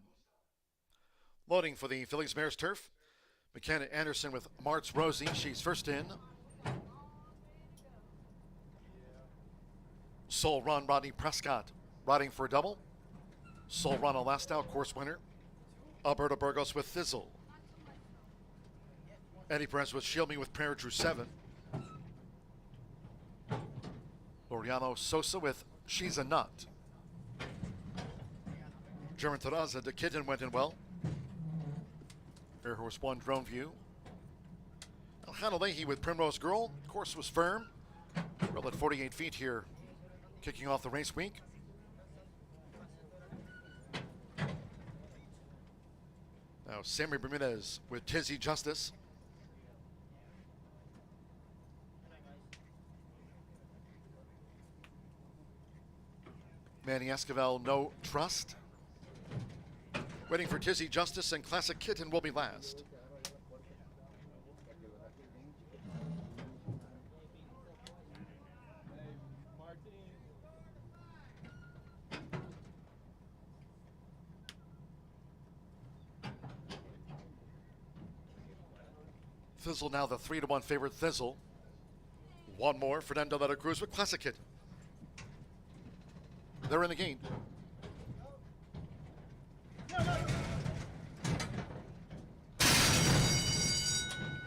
Loading for the Phillies Mares Turf. McKenna Anderson with Martz Rosie. She's first in. Soul Run, Rodney Prescott riding for a double. Soul Run, a last out course winner. Alberto Burgos with Thizzle. Eddie Perez with Shield Me with Prayer drew 7. Laureano Sosa with She's a Nut. German Terraza, the Kitten went in well. Air Horse 1, Drone View. Alejandro Leahy with Primrose Girl. Course was firm. Well at 48 feet here, kicking off the race week. Now Sammy Bermudez with Tizzy Justice. Manny Esquivel, No Trust. Waiting for Tizzy Justice, and Classic Kitten will be last. Thizzle now the 3-1 favorite. Thizzle. One more, Fernando de la Cruz with Classic Kitten. They're in the game.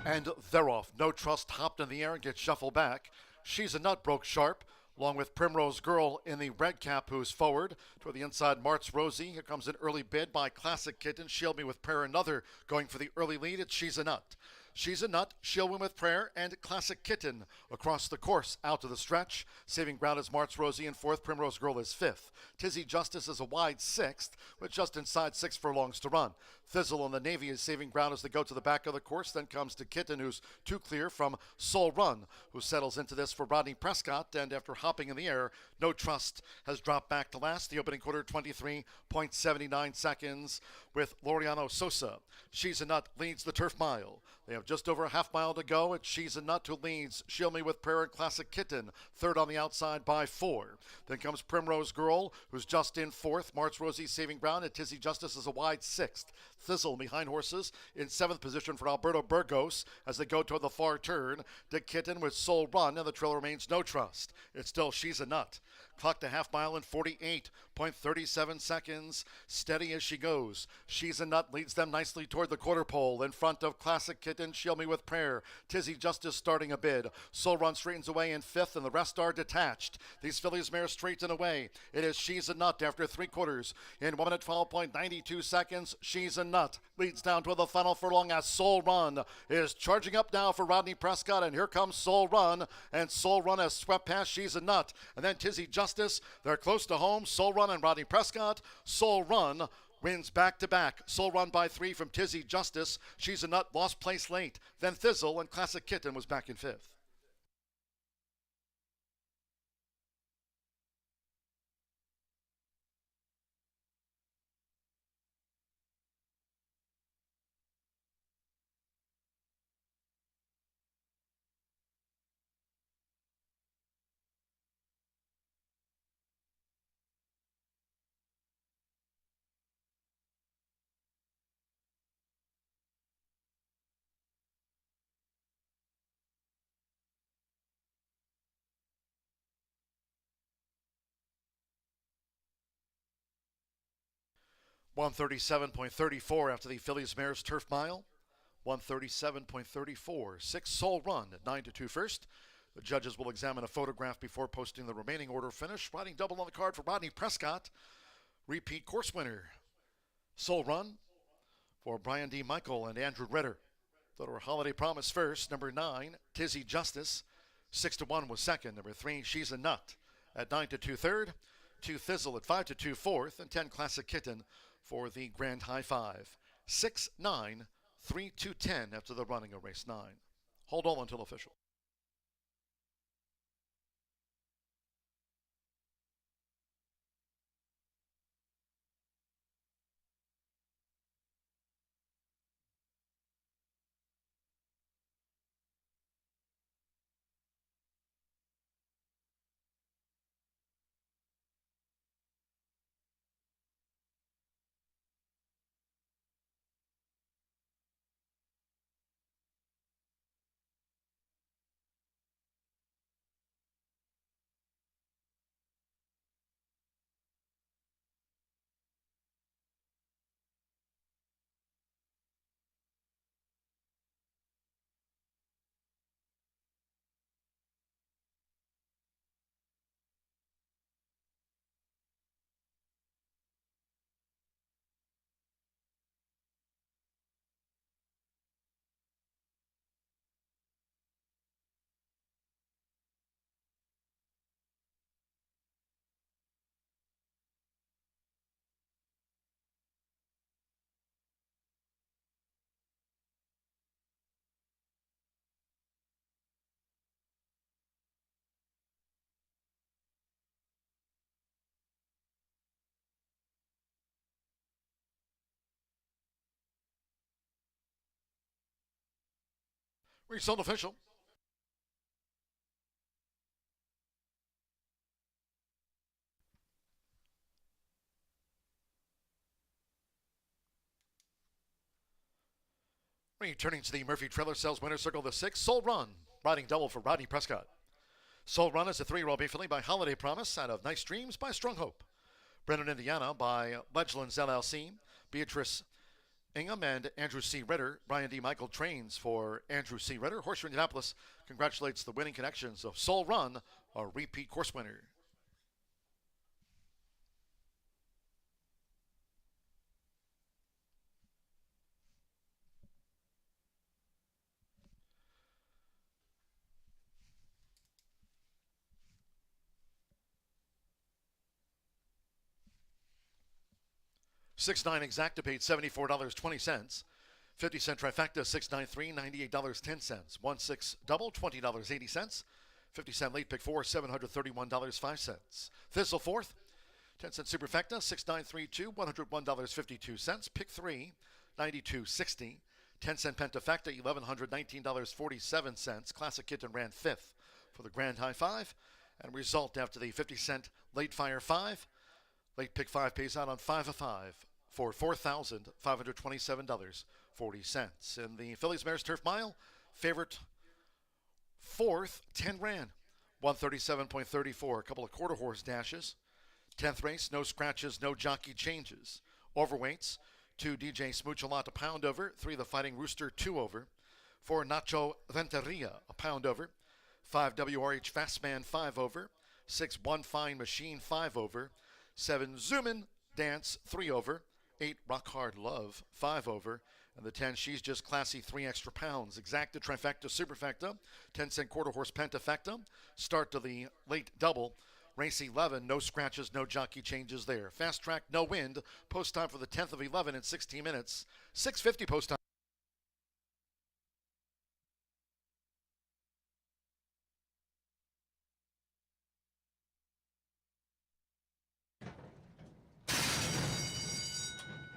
And they're off. No Trust hopped in the air and gets shuffled back. She's a Nut broke sharp, along with Primrose Girl in the red cap, who's forward. Toward the inside, Martz Rosie. Here comes an early bid by Classic Kitten. Shield Me with Prayer, another going for the early lead. It's She's a Nut. She's a Nut, Shield Me with Prayer, and Classic Kitten across the course out to the stretch. Saving ground is Martz Rosie in 4th. Primrose Girl is 5th. Tizzy Justice is a wide 6th, with just inside 6 furlongs to run. Thizzle and the Navy is saving ground as they go to the back of the course. Then comes to Kitten, who's 2 clear from Soul Run, who settles into this for Rodney Prescott. And after hopping in the air, No Trust has dropped back to last. The opening quarter, 23.79 seconds with Laureano Sosa. She's a Nut leads the turf mile. They have just over a half mile to go. It's She's a Nut who leads Shield Me with Prayer and Classic Kitten. Third on the outside by 4. Then comes Primrose Girl, who's just in 4th. Martz Rosie saving ground, and Tizzy Justice is a wide 6th. Thizzle behind horses in 7th position for Alberto Burgos as they go toward the far turn. Dick Kitten with Soul Run, and the trail remains No Trust. It's still She's a Nut. Clock to half mile in 48.37 seconds. Steady as she goes. She's a Nut leads them nicely toward the quarter pole in front of Classic Kitten. Shield Me with Prayer. Tizzy Justice starting a bid. Soul Run straightens away in 5th, and the rest are detached. These fillies mares straighten away. It is She's a Nut after 3 quarters in 1 minute 12.92 seconds. She's a Nut leads down toward the final furlong as Soul Run is charging up now for Rodney Prescott, and here comes Soul Run, and Soul Run has swept past She's a Nut, and then Tizzy Justice. They're close to home. Soul Run and Rodney Prescott. Soul Run wins back-to-back. Soul Run by 3 from Tizzy Justice. She's a Nut lost place late. Then Thizzle, and Classic Kitten was back in 5th. .137.34 after the Phillies Mares Turf Mile. 137.34. 6 Soul Run at 9-2 first. The judges will examine a photograph before posting the remaining order finish. Riding double on the card for Rodney Prescott. Repeat course winner. Soul Run for Brian D. Michael and Andrew Ritter. Little Holiday Promise first. Number 9, Tizzy Justice. 6-1 was second. Number 3, She's a Nut at 9-2 third. 2 Thizzle at 5-2 fourth. And 10 Classic Kitten for the Grand High 5. 6, 9, 3, 2, 10 after the running of race 9. Hold on until official. Result official. Returning to the Murphy Trailer Sales Winner Circle, the 6, Soul Run, riding double for Rodney Prescott. Soul Run is a 3-year-old bay filly by Holiday Promise out of Nice Dreams by Strong Hope. Brennan, Indiana by Ledgelands LLC. Beatrice Ingham and Andrew C. Ritter. Brian D. Michael trains for Andrew C. Ritter. Horseshoe Indianapolis congratulates the winning connections of Soul Run, a repeat course winner. $6.9 exacta paid $74.20. 50-cent trifecta, $6.93, $98.10. 1-6 double, $20.80. 50-cent late pick 4, $731.05. Thistle fourth. 10-cent superfecta, $6.932, $101.52. Pick 3, $92.60. 10-cent pentafecta, $1,119.47. Classic Kitten ran fifth for the Grand High 5. And result after the 50-cent late fire 5. Late pick 5 pays out on 5 of 5 for $4,527.40. In the Phillies Mares Turf Mile, favorite fourth, 10 ran, 137.34. A couple of quarter horse dashes. 10th race, no scratches, no jockey changes. Overweights, 2 DJ Smooch-a-Lot, a pound over. 3 The Fighting Rooster, 2 over. 4 Nacho Venteria, a pound over. 5 WRH Fastman, 5 over. 6 One Fine Machine, 5 over. 7 Zoomin' Dance, 3 over. 8 Rock Hard Love, 5 over. And the 10 She's Just Classy, 3 extra pounds. Exacta, trifecta, superfecta, 10-cent quarter horse pentafecta. Start to the late double. Race 11, no scratches, no jockey changes there. Fast track, no wind. Post time for the 10th of 11 in 16 minutes. 6:50 post time.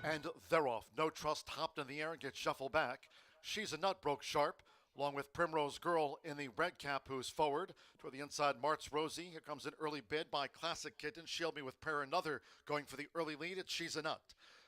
And they're off. No Trust hopped in the air and gets shuffled back. She's a Nut broke sharp, along with Primrose Girl in the red cap, who's forward. Toward the inside, Mart's Rosie. Here comes an early bid by Classic Kitten. Shield Me with Prayer, another going for the early lead. It's She's a Nut.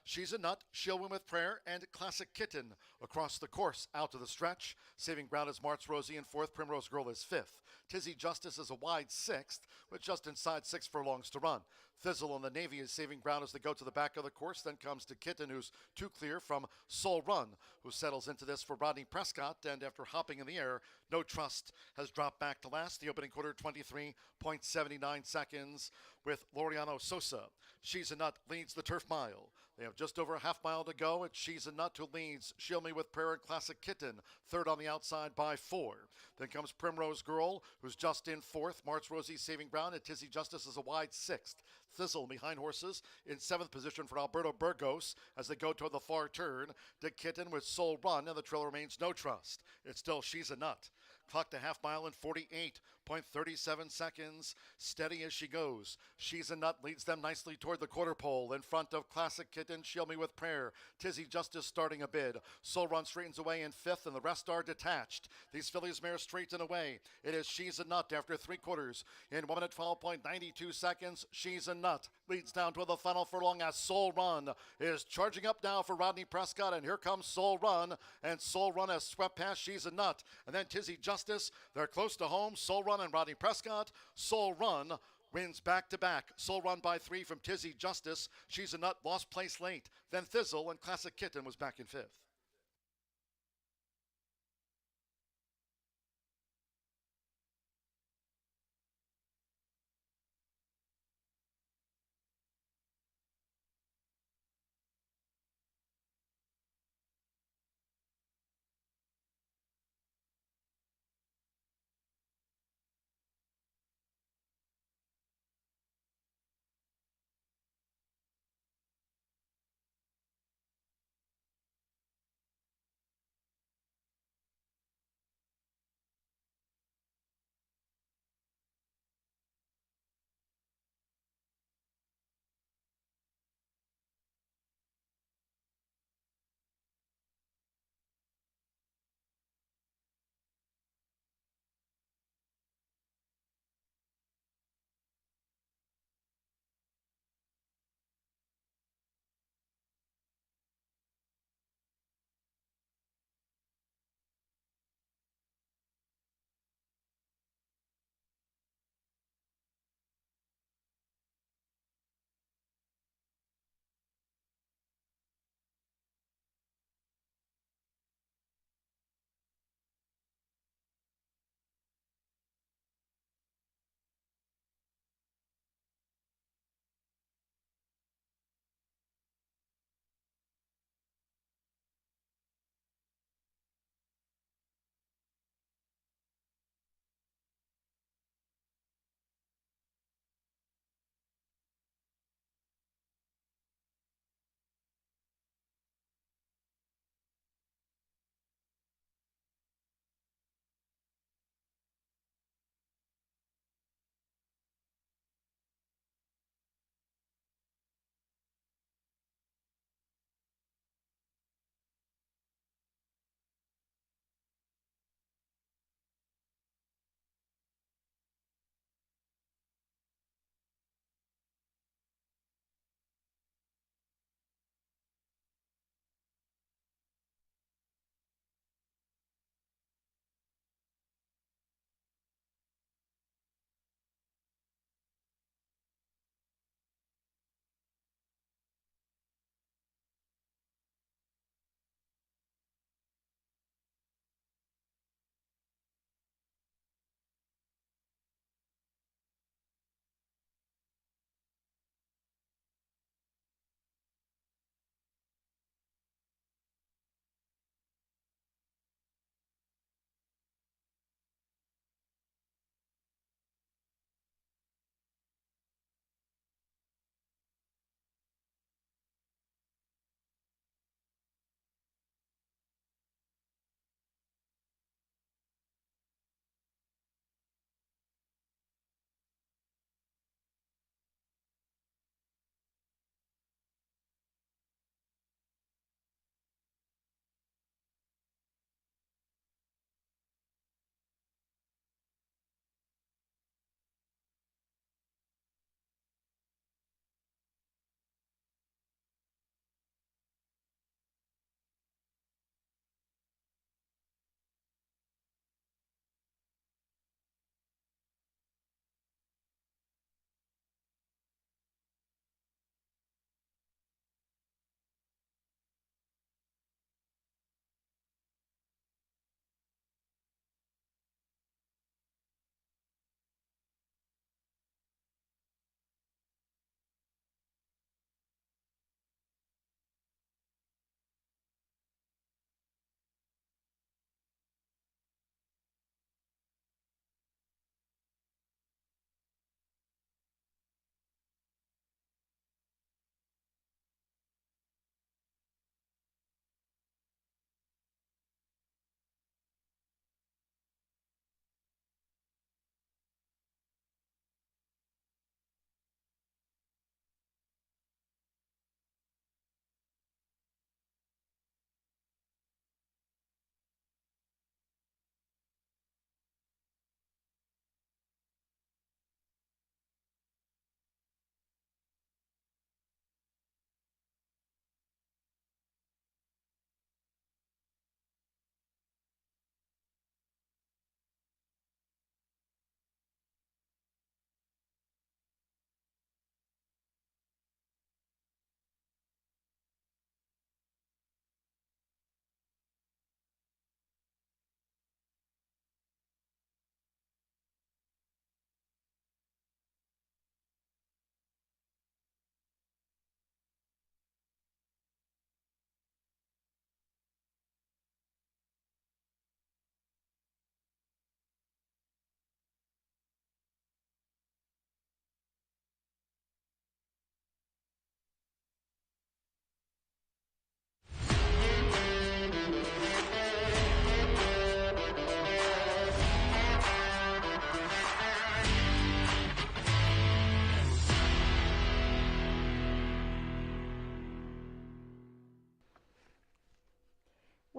She's a Nut, Shield Me with Prayer, and Classic Kitten across the course out to the stretch. Saving ground is Mart's Rosie in fourth. Primrose Girl is fifth. Tizzy Justice is a wide sixth, with just inside 6 furlongs to run. Thizzle and the Navy is saving ground as they go to the back of the course. Then comes to Kitten, who's 2 clear from Soul Run, who settles into this for Rodney Prescott. And after hopping in the air, No Trust has dropped back to last. The opening quarter, 23.79 seconds with Laureano Sosa. She's a Nut leads the turf mile. They have just over a half mile to go. It's She's a Nut who leads. Shield Me with Prayer and Classic Kitten, third on the outside by 4. Then comes Primrose Girl, who's just in fourth. Mart's Rosie saving ground, and Tizzy Justice is a wide sixth. Thistle behind horses in 7th position for Alberto Burgos as they go toward the far turn. Dick Kitten with Soul Run, and the trail remains No Trust. It's still She's a Nut. Clocked a half mile in 48.37 seconds. Steady as she goes. She's a Nut leads them nicely toward the quarter pole in front of Classic Kitten. Shield Me with Prayer. Tizzy Justice starting a bid. Soul Run straightens away in 5th, and the rest are detached. These fillies mares straighten away. It is She's a Nut after 3 quarters. In 1 minute 12.92 seconds, She's a Nut leads down to the final furlong as Soul Run is charging up now for Rodney Prescott. And here comes Soul Run. And Soul Run has swept past She's a Nut. And then Tizzy Justice. They're close to home. Soul Run and Rodney Prescott. Soul Run wins back-to-back. Soul Run by 3 from Tizzy Justice. She's a Nut lost place late. Then Thizzle and Classic Kitten was back in 5th.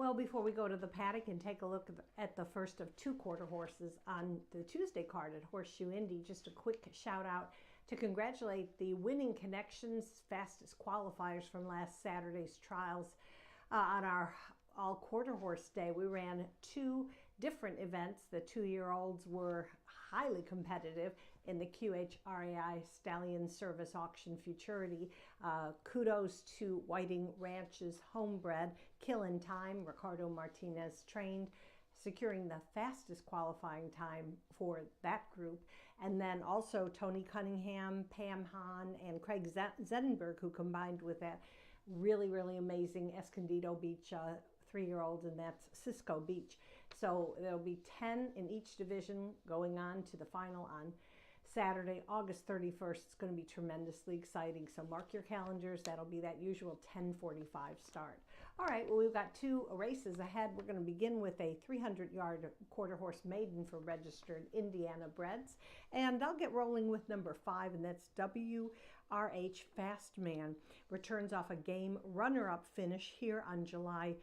Well, before we go to the paddock and take a look at the first of two quarter horses on the Tuesday card at Horseshoe Indy, just a quick shout out to congratulate the Winning Connections fastest qualifiers from last Saturday's trials on our all quarter horse day. We ran two different events. The 2-year-olds were highly competitive in the QHRAI Stallion Service Auction Futurity. Kudos to Whiting Ranch's homebred Kill in Time, Ricardo Martinez trained, securing the fastest qualifying time for that group. And then also Tony Cunningham, Pam Hahn, and Craig Zettenberg, who combined with that really, really amazing Escondido Beach 3-year-old, and that's Cisco Beach. So there'll be 10 in each division going on to the final on Saturday, August 31st. It's going to be tremendously exciting. So mark your calendars. That'll be that usual 10:45 start. All right, well, we've got two races ahead. We're going to begin with a 300-yard quarter horse maiden for registered Indiana breds. And I'll get rolling with number 5, and that's WRH Fast Man. Returns off a game runner-up finish here on July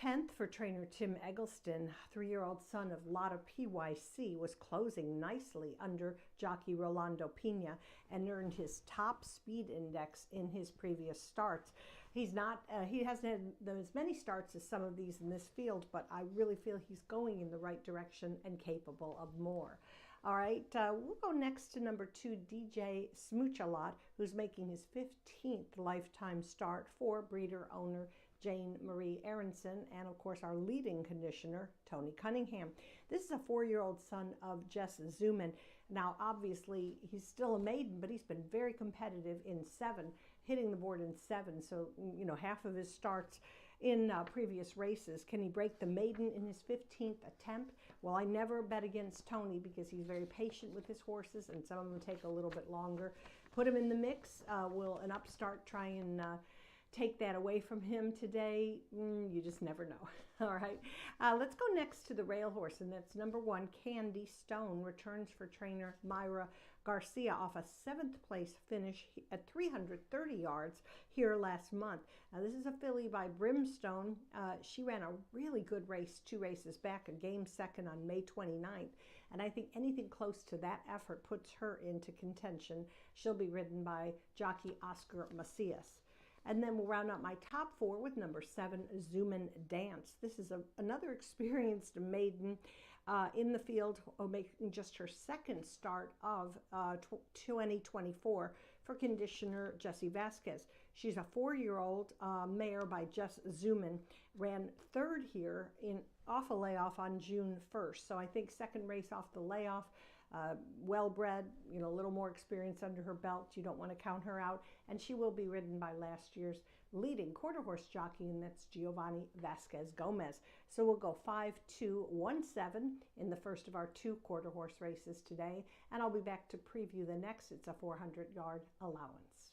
10th for trainer Tim Eggleston. 3-year-old son of Lotta PYC was closing nicely under jockey Rolando Pena and earned his top speed index in his previous starts. He hasn't had as many starts as some of these in this field, but I really feel he's going in the right direction and capable of more. All right, we'll go next to number 2, DJ Smooch-a-Lot, who's making his 15th lifetime start for breeder owner Jane Marie Aronson, and of course our leading conditioner, Tony Cunningham. This is a 4-year-old son of Jess Zuman. Now, obviously, he's still a maiden, but he's been very competitive in 7, hitting the board in 7. So, you know, half of his starts in previous races. Can he break the maiden in his 15th attempt? Well, I never bet against Tony because he's very patient with his horses, and some of them take a little bit longer. Put him in the mix. Will an upstart try and take that away from him today? You just never know. All right, let's go next to the rail horse, and that's number 1, Candy Stone. Returns for trainer Myra Garcia off a 7th place finish at 330 yards here last month. Now, this is a filly by Brimstone. She ran a really good race 2 races back, a game second on May 29th, and I think anything close to that effort puts her into contention. She'll be ridden by jockey Oscar Macias. And then we'll round out my top 4 with number 7, Zoomin' Dance. This is another experienced maiden in the field, making just her 2nd start of 2024 for conditioner Jesse Vasquez. She's a 4-year-old mare by Jess Zoomin, ran 3rd here off a layoff on June 1st. So I think 2nd race off the layoff. Well-bred, you know, a little more experience under her belt. You don't want to count her out. And she will be ridden by last year's leading quarter horse jockey, and that's Giovanni Vasquez Gomez. So we'll go 5, 2, 1, 7 in the first of our 2 quarter horse races today. And I'll be back to preview the next. It's a 400-yard allowance.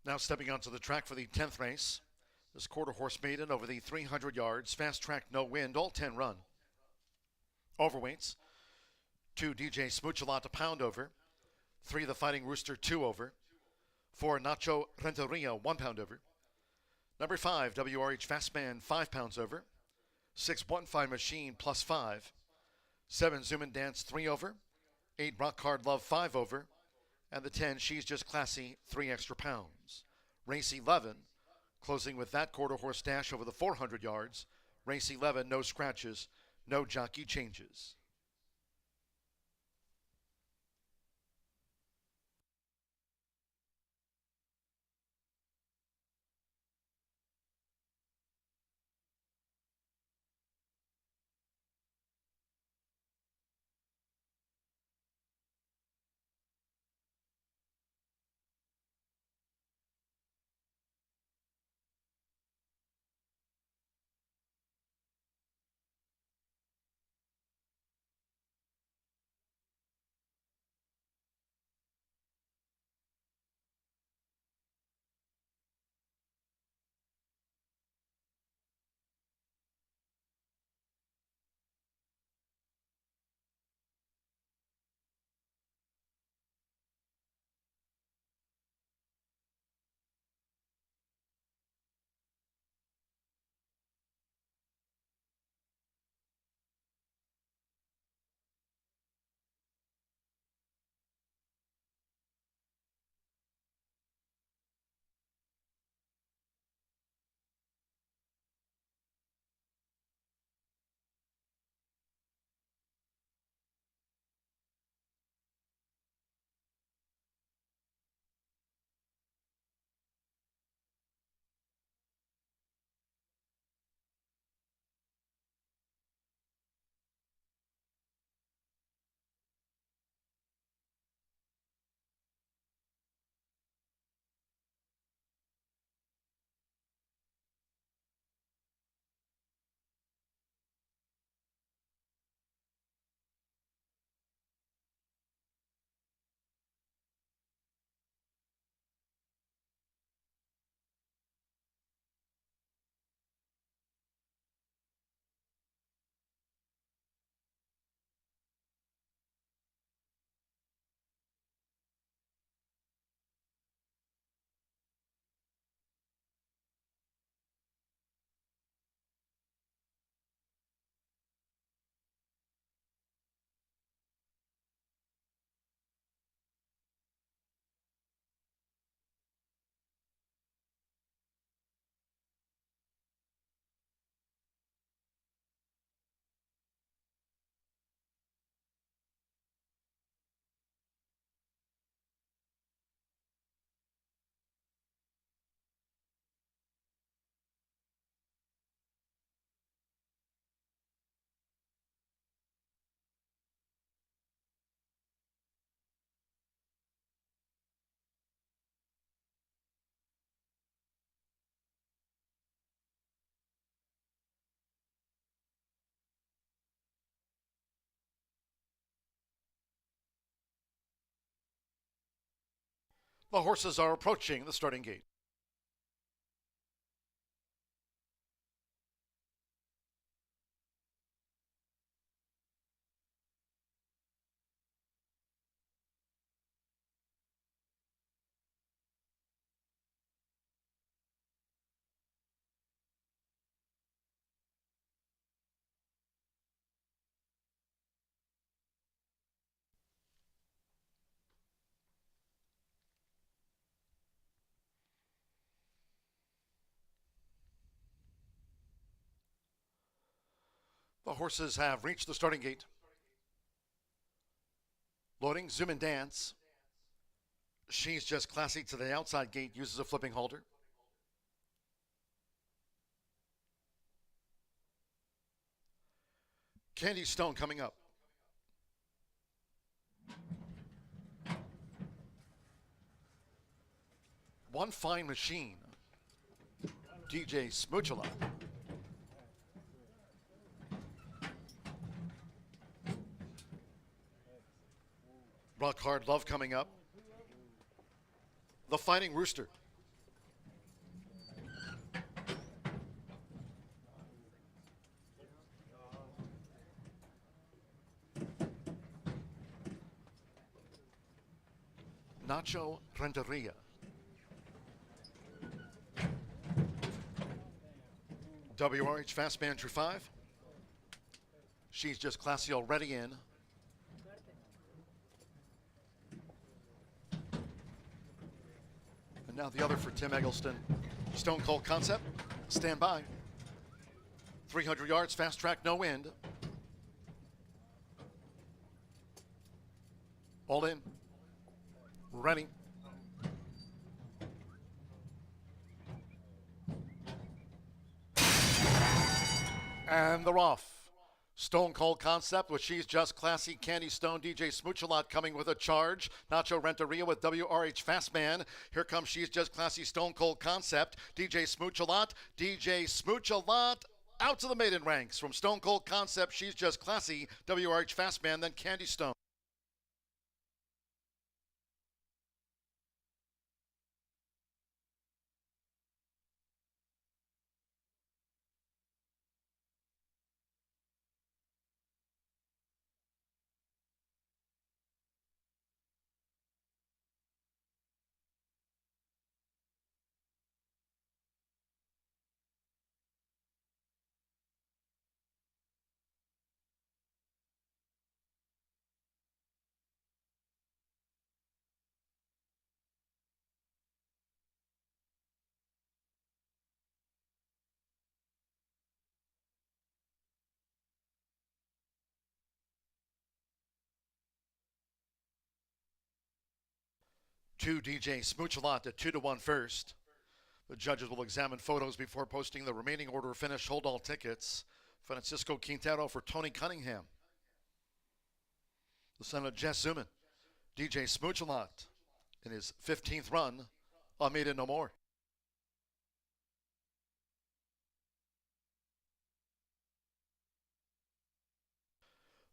Now stepping onto the track for the 10th race. This quarter horse maiden over the 300 yards. Fast track, no wind, all 10 run. Overweights. 2 DJ Smooch-a-Lot, a pound over. 3 The Fighting Rooster, 2 over. 4 Nacho Renteria, 1 pound over. Number 5 WRH Fastman, 5 pounds over. 6 One Fine Machine, plus 5. 7 Zoom and Dance, 3 over. 8 Rock Hard Love, 5 over. And the 10 She's Just Classy, 3 extra pounds. Race 11, closing with that quarter horse dash over the 400 yards. Race 11, no scratches, no jockey changes. The horses are approaching the starting gate. The horses have reached the starting gate. Loading, Zoom and Dance. She's Just Classy to the outside gate, uses a flipping halter. Candy Stone coming up. One Fine Machine. DJ Smooch-a-Lot. Rock Hard Love coming up. The Fighting Rooster. Nacho Renteria. WRH Fastman True 5. She's Just Classy already in. And now the other for Tim Eggleston. Stone Cold Concept. Stand by. 300 yards, fast track, no wind. All in. Ready. And they're off. Stone Cold Concept with She's Just Classy, Candy Stone, DJ Smooch-a-Lot coming with a charge. Nacho Renteria with WRH Fastman. Here comes She's Just Classy, Stone Cold Concept. DJ Smooch-a-Lot. DJ Smooch-a-Lot out to the maiden ranks from Stone Cold Concept, She's Just Classy, WRH Fastman, then Candy Stone. To DJ Smooch-a-Lot at 2-1 first. The judges will examine photos before posting the remaining order of finish. Hold all tickets. Francisco Quintero for Tony Cunningham. The son of Jess Zuman. DJ Smooch-a-Lot in his 15th run on Made It No More.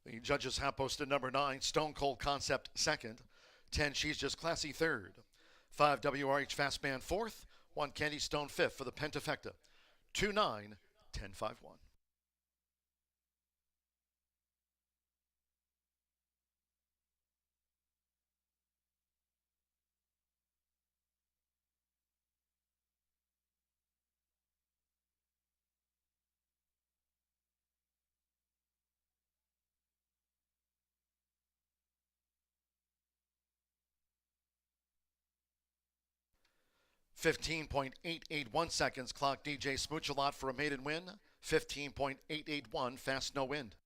The judges have posted number 9, Stone Cold Concept second. 10, She's Just Classy third. 5, WRH Fastman fourth. 1, Candy Stone fifth for the Pentafecta. 2-9, 10-5-1. .881 seconds clock DJ Smooch-a-Lot for a maiden win. 15.881 fast no wind.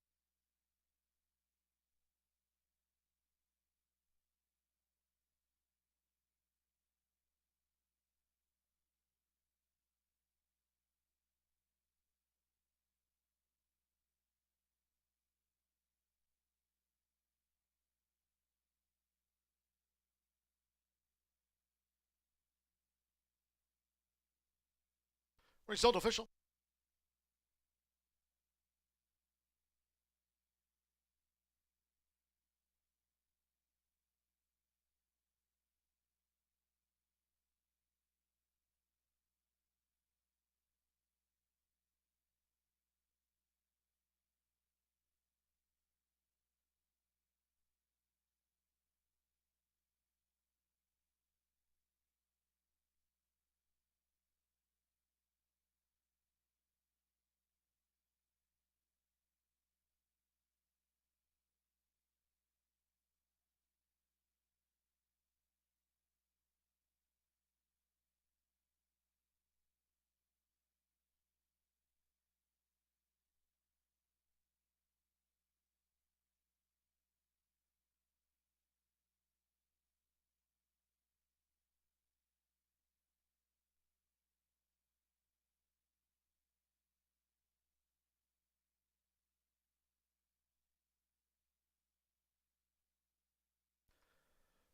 Result official.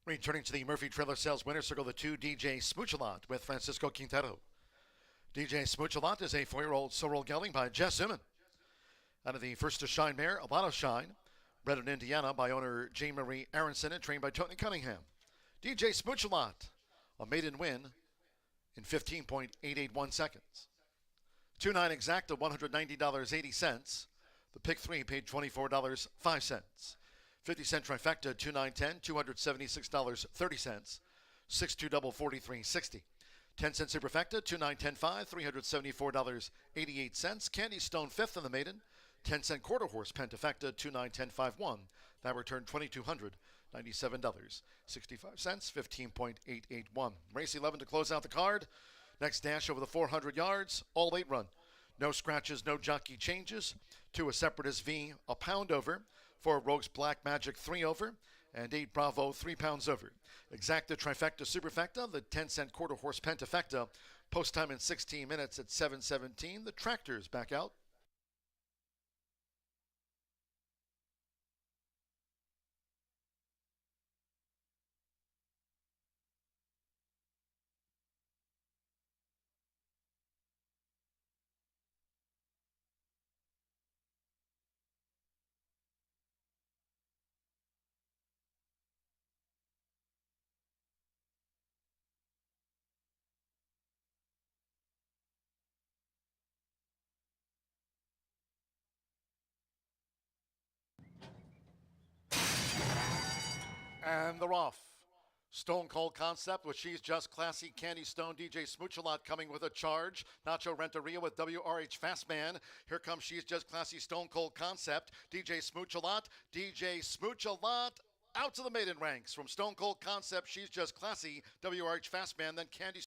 Returning to the Murphy Trailer Sales Winner Circle, the 2, DJ Smooch-a-Lot with Francisco Quintero. DJ Smooch-a-Lot is a 4-year-old sorrel gelding by Jess Zimmerman. Out of the First to Shine mare, A Lot of Shine, bred in Indiana by owner Jane Marie Aronson and trained by Tony Cunningham. DJ Smooch-a-Lot, a maiden win in 15.881 seconds. 2-9 exact at $190.80. The pick 3 paid $24.05. 50-cent trifecta, 2-9-10, $276.30. 6-2 double, $43.60. 10-cent superfecta, 2-9-10-5, $374.88. Candy Stone 5th in the maiden. 10-cent quarter horse pentafecta, 2-9-10-5-1. That returned $2,297.65. 15.881. Race 11 to close out the card. Next dash over the 400 yards. All 8 run. No scratches, no jockey changes. 2 a Separatist V, a pound over. 4 Rogues Black Magic, 3 over. And 8 Bravo, 3 pounds over. Exacta trifecta superfecta, the 10-cent quarter horse pentafecta. Post time in 16 minutes at 7:17. The tractors back out. And they're off. Stone Cold Concept with She's Just Classy, Candy Stone, DJ Smooch-a-Lot coming with a charge. Nacho Renteria with WRH Fastman. Here comes She's Just Classy, Stone Cold Concept. DJ Smooch-a-Lot, DJ Smooch-a-Lot out to the maiden ranks. From Stone Cold Concept, She's Just Classy, WRH Fastman, then Candy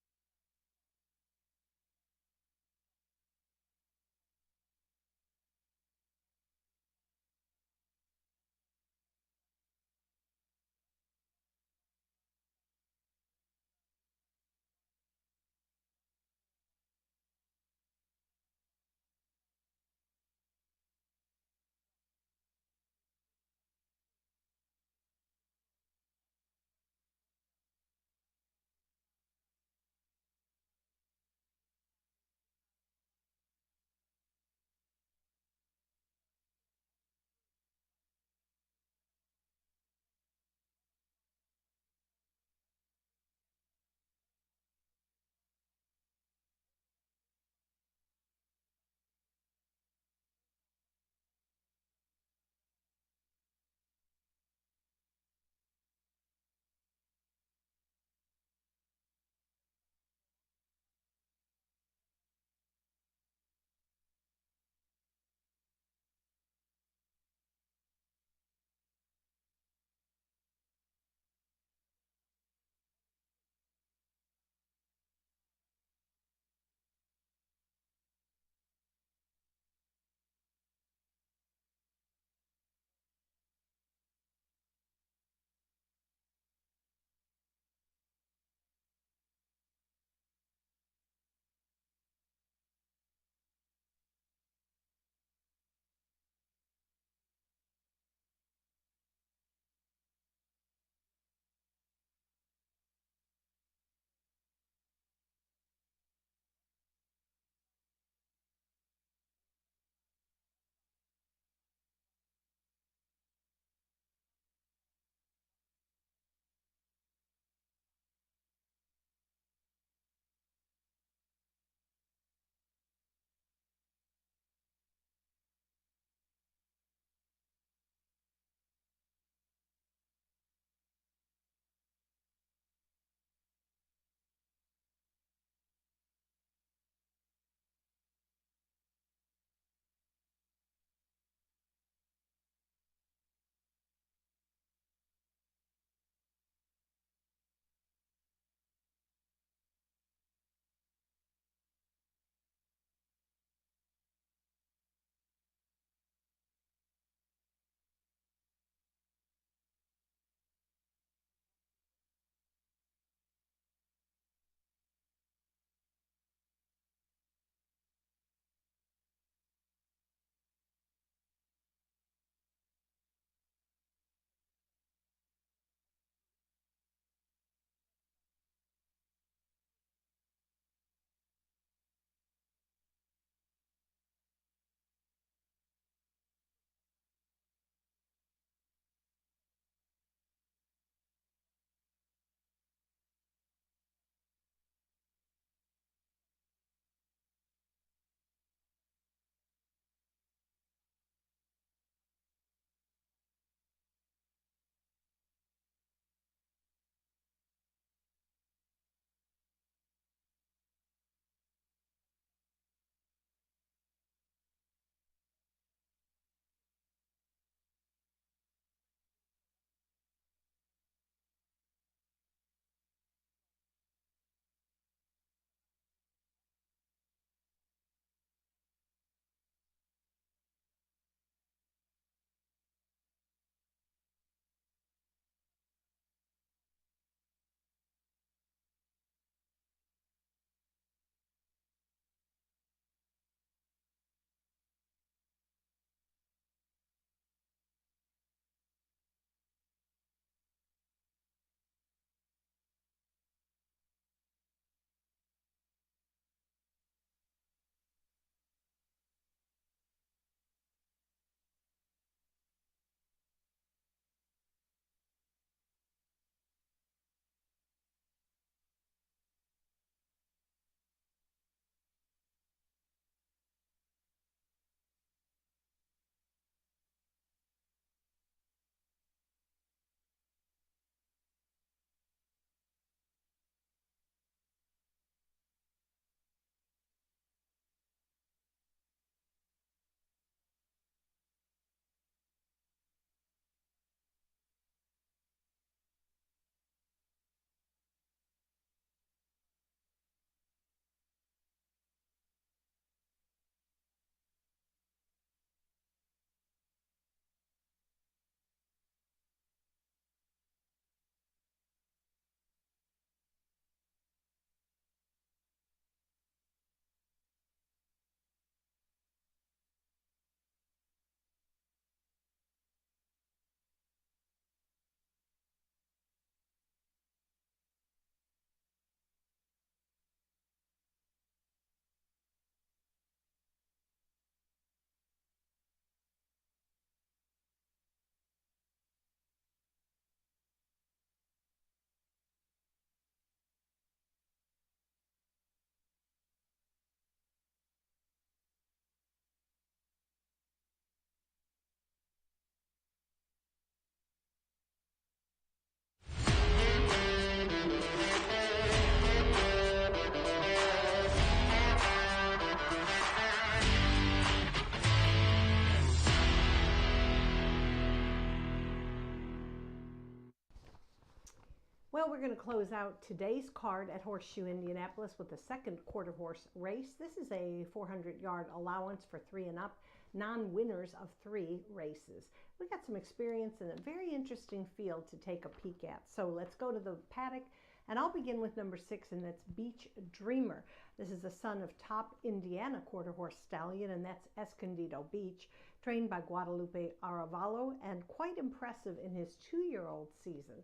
Well, we're going to close out today's card at Horseshoe Indianapolis with the second quarter horse race. This is a 400-yard allowance for 3 and up, non-winners of 3 races. We got some experience and a very interesting field to take a peek at. So let's go to the paddock, and I'll begin with number 6, and that's Beach Dreamer. This is a son of top Indiana quarter horse stallion, and that's Escondido Beach, trained by Guadalupe Arevalo, and quite impressive in his 2-year-old season.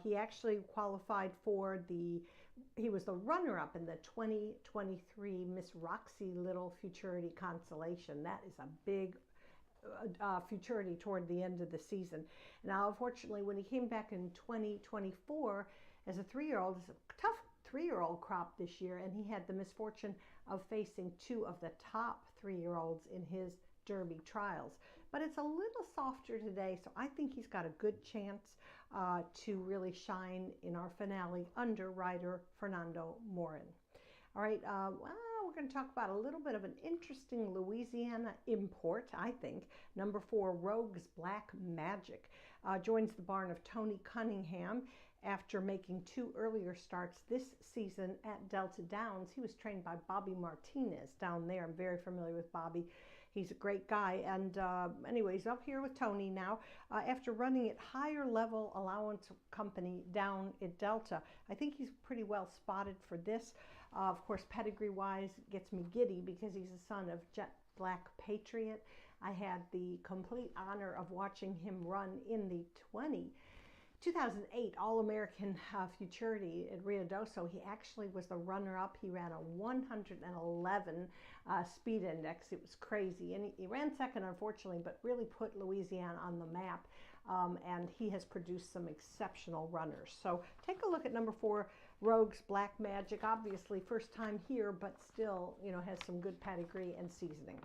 He actually qualified for he was the runner-up in the 2023 Miss Roxy Little Futurity Consolation. That is a big futurity toward the end of the season. Now, unfortunately, when he came back in 2024 as a 3-year-old, it's a tough 3-year-old crop this year, and he had the misfortune of facing 2 of the top 3-year-olds in his Derby trials. But it's a little softer today, so I think he's got a good chance to really shine in our finale under rider Fernando Morin. All right, we're going to talk about a little bit of an interesting Louisiana import, I think. Number 4, Rogue's Black Magic, joins the barn of Tony Cunningham after making 2 earlier starts this season at Delta Downs. He was trained by Bobby Martinez down there. I'm very familiar with Bobby. He's a great guy, and anyway, he's up here with Tony now after running at higher level allowance company down at Delta. I think he's pretty well spotted for this. Of course, pedigree-wise, gets me giddy because he's the son of Jet Black Patriot. I had the complete honor of watching him run in the 2008 All-American Futurity at Rio Doso. He actually was the runner-up. He ran a 111 speed index. It was crazy. And he ran second, unfortunately, but really put Louisiana on the map. And he has produced some exceptional runners. So take a look at number 4, Rogue's Black Magic. Obviously, first time here, but still, has some good pedigree and seasoning.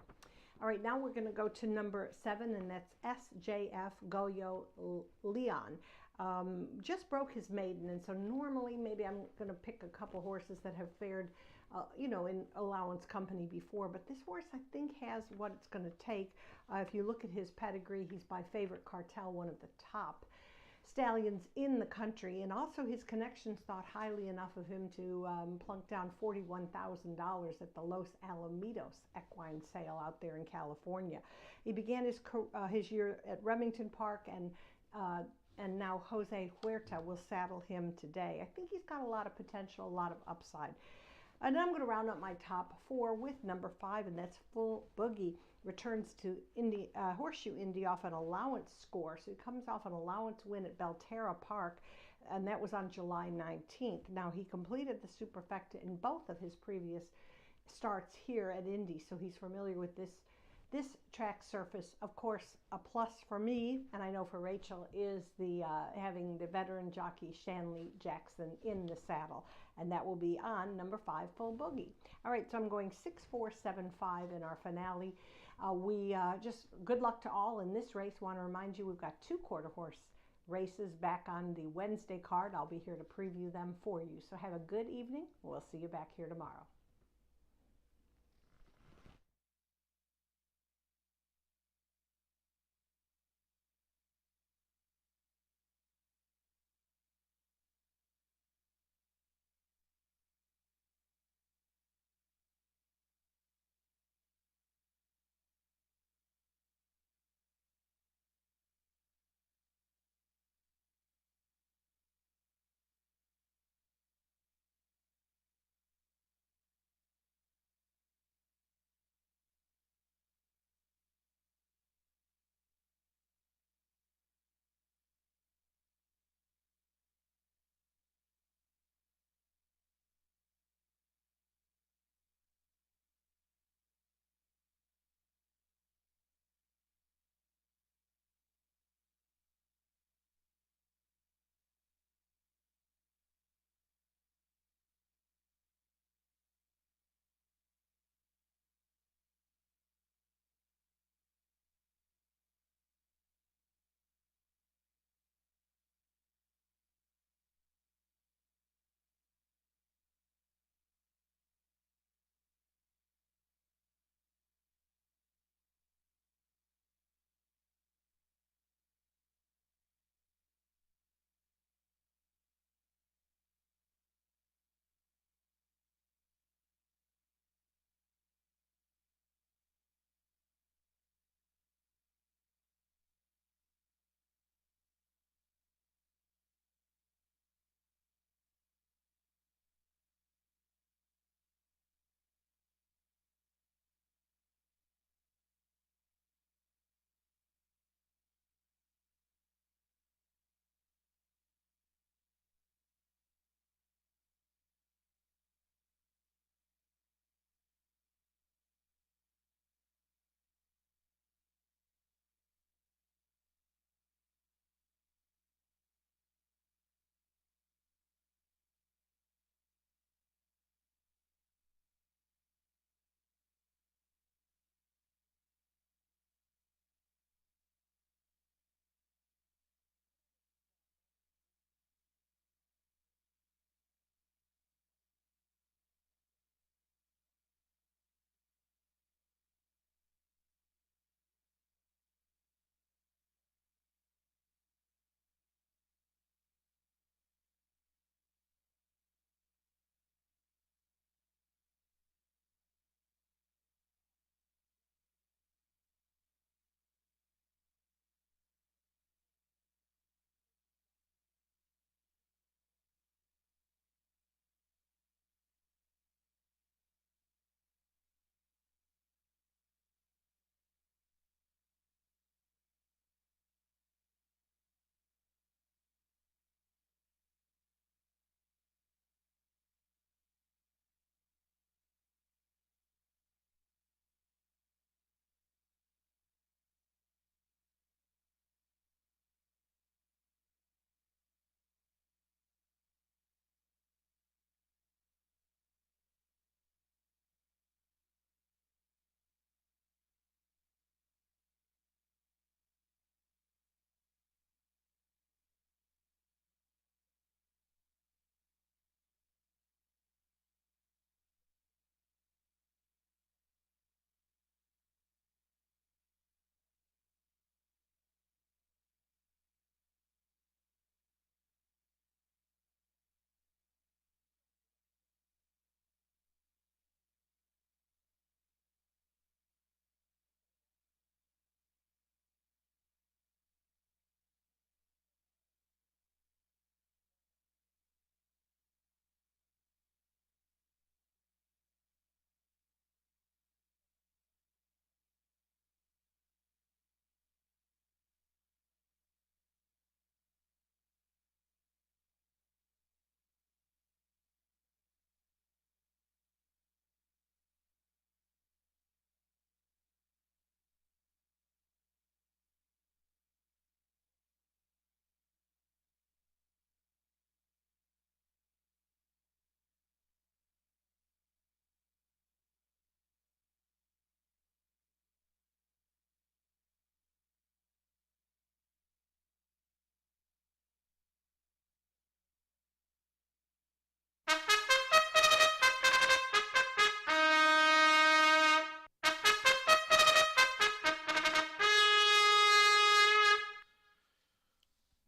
All right, now we're going to go to number 7, and that's SJF Goyo Leon. Just broke his maiden, and so normally maybe I'm going to pick a couple horses that have fared, in allowance company before, but this horse I think has what it's going to take. If you look at his pedigree, he's by Favorite Cartel, one of the top stallions in the country, and also his connections thought highly enough of him to plunk down $41,000 at the Los Alamitos equine sale out there in California. He began his year at Remington Park, and now Jose Huerta will saddle him today. I think he's got a lot of potential, a lot of upside. And I'm going to round up my top 4 with number 5, and that's Full Boogie. Returns to Horseshoe Indy off an allowance score. So he comes off an allowance win at Belterra Park, and that was on July 19th. Now, he completed the Superfecta in both of his previous starts here at Indy, so he's familiar with this track surface. Of course, a plus for me, and I know for Rachel, is the having the veteran jockey Shanley Jackson in the saddle, and that will be on number 5, Full Boogie. All right, so I'm going 6, 4, 7, 5 in our finale. We just good luck to all in this race. Want to remind you we've got 2 quarter horse races back on the Wednesday card. I'll be here to preview them for you. So have a good evening. We'll see you back here tomorrow.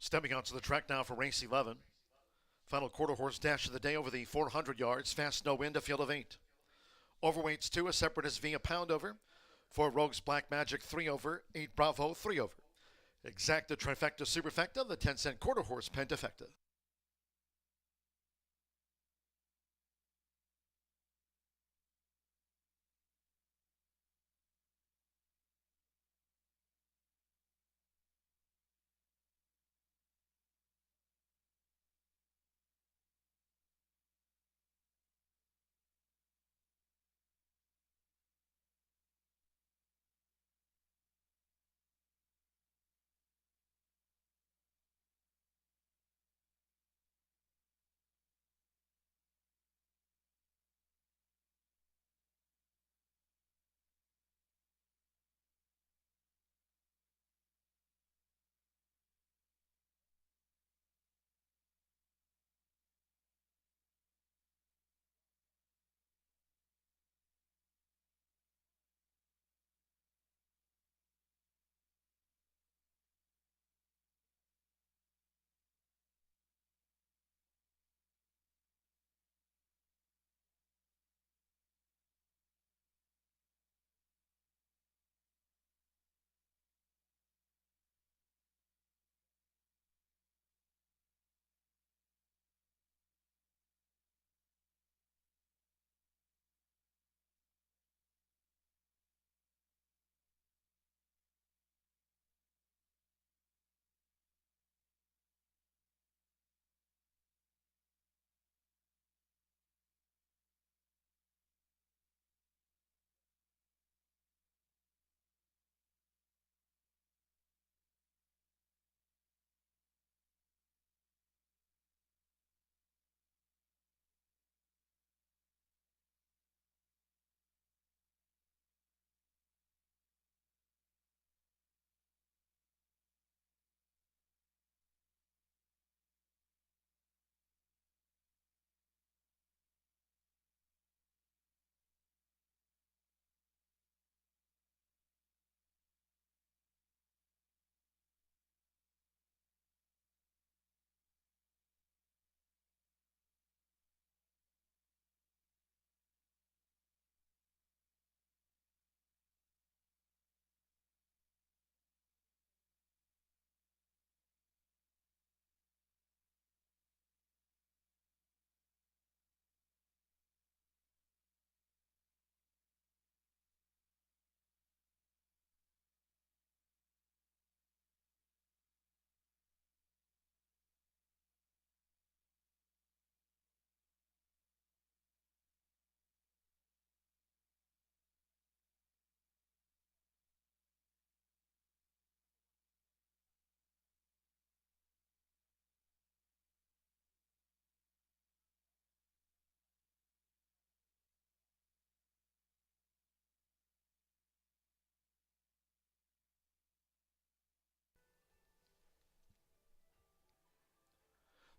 Stepping onto the track now for race 11. Final quarter horse dash of the day over the 400 yards. Fast no wind, a field of 8. Overweights 2, a Separatist V, a pound over. 4 Rogues Black Magic, 3 over. 8 Bravo, 3 over. Exacta Trifecta Superfecta, the 10-cent quarter horse Pentafecta.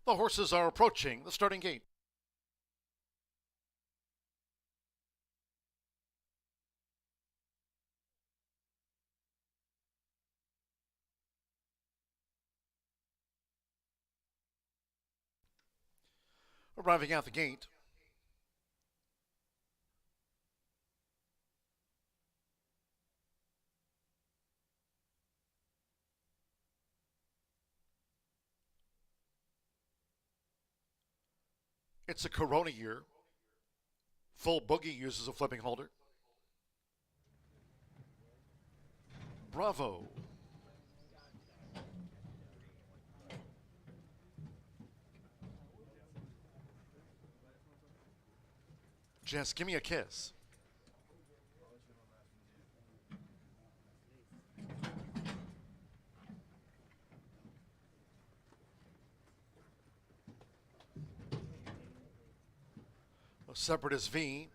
The horses are approaching the starting gate. Arriving at the gate, it's a Corona year. Full Boogie uses a flipping holder. Bravo. Just give me a kiss. A Separatist V.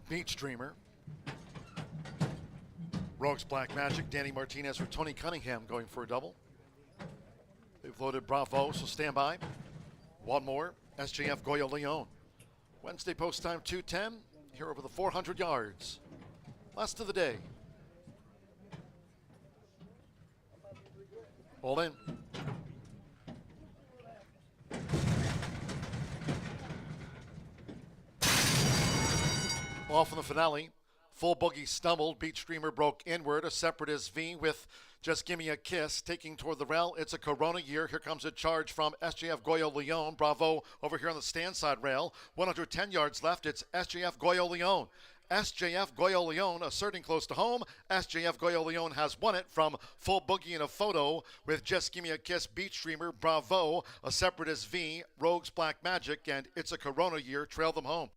Beach Dreamer. Rogues Black Magic. Danny Martinez or Tony Cunningham going for a double. They've loaded Bravo, so stand by. One more. SJF Goya Leon. Wednesday post time 2:10. Here over the 400 yards. Last of the day. All in. Off in the finale, Full Boogie stumbled. Beach Streamer broke inward. A Separatist V with Just Gimme a Kiss. Taking toward the rail. It's a Corona year. Here comes a charge from SJF Goyo Leon. Bravo over here on the stand side rail. 110 yards left. It's SJF Goyo Leon. SJF Goyo Leon asserting close to home. SJF Goyo Leon has won it from Full Boogie in a photo with Just Gimme a Kiss, Beach Streamer, Bravo, a Separatist V, Rogues Black Magic, and It's a Corona year trail them home.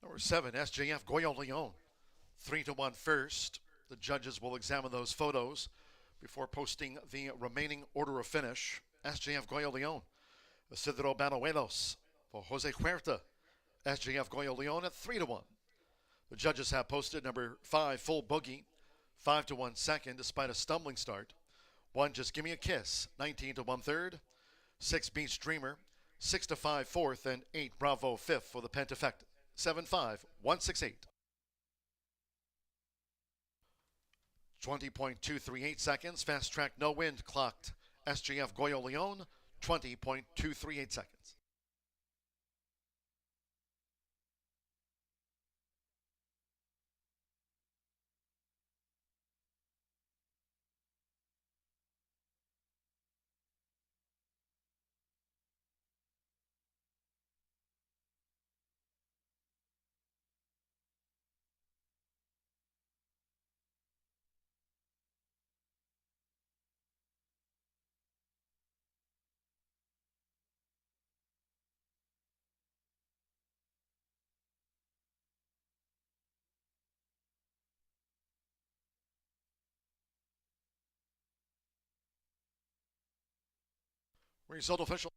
Number 7, SJF Goyo Leon. 3-1 first. The judges will examine those photos before posting the remaining order of finish. SJF Goyo Leon. Isidro Banuelos for Jose Huerta. SJF Goyo Leon at 3-1. The judges have posted number 5, Full Boogie. 5-1 second despite a stumbling start. 1, Just Gimme a Kiss. 19-1 third. 6, Beach Dreamer. 6-5 fourth. And 8, Bravo fifth for the Pentafecta. 7-5, 1-6-8. 20.238 seconds. Fast track no wind clocked. SJF Goyo Leon, 20.238 seconds. Result official.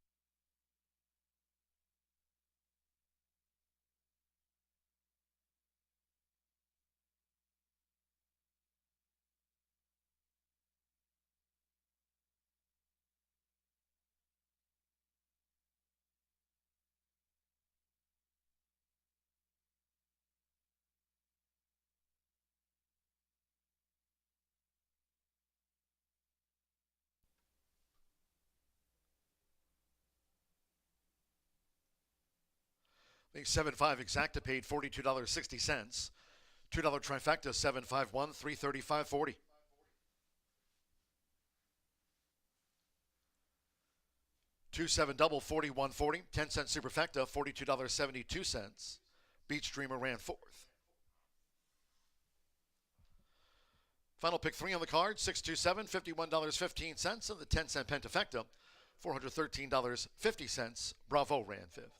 The 7-5 exacta paid $42.60. $2 trifecta 751 $335.40. 2-7 double 41.40. 10-cent superfecta $42.72. Beach Dreamer ran fourth. Final pick 3 on the card, 627 $51.15, and the 10-cent pentafecta $413.50. Bravo ran fifth.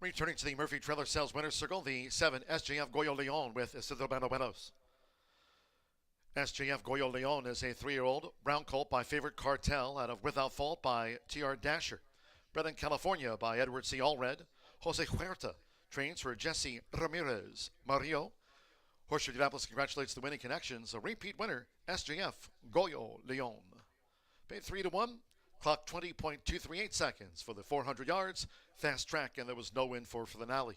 Returning to the Murphy Trailer Sales Winner's Circle, the 7 SJF Goyo Leon with Isidro Banuelos. SJF Goyo Leon is a 3-year-old brown colt by Favorite Cartel out of Without Fault by T.R. Dasher. Bred in California by Edward C. Allred. Jose Huerta trains for Jesse Ramirez Mario. Horseshoe Indianapolis congratulates the winning connections. A repeat winner, SJF Goyo Leon. Paid 3-1. Clock 20.238 seconds for the 400 yards. Fast track, and there was no win for finale.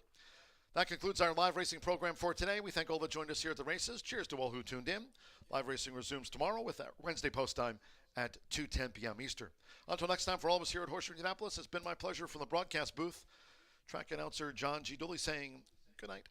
That concludes our live racing program for today. We thank all that joined us here at the races. Cheers to all who tuned in. Live racing resumes tomorrow with our Wednesday post time at 2:10 p.m. Eastern. Until next time, for all of us here at Horseshoe Indianapolis, it's been my pleasure from the broadcast booth. Track announcer John G. Dooley saying good night.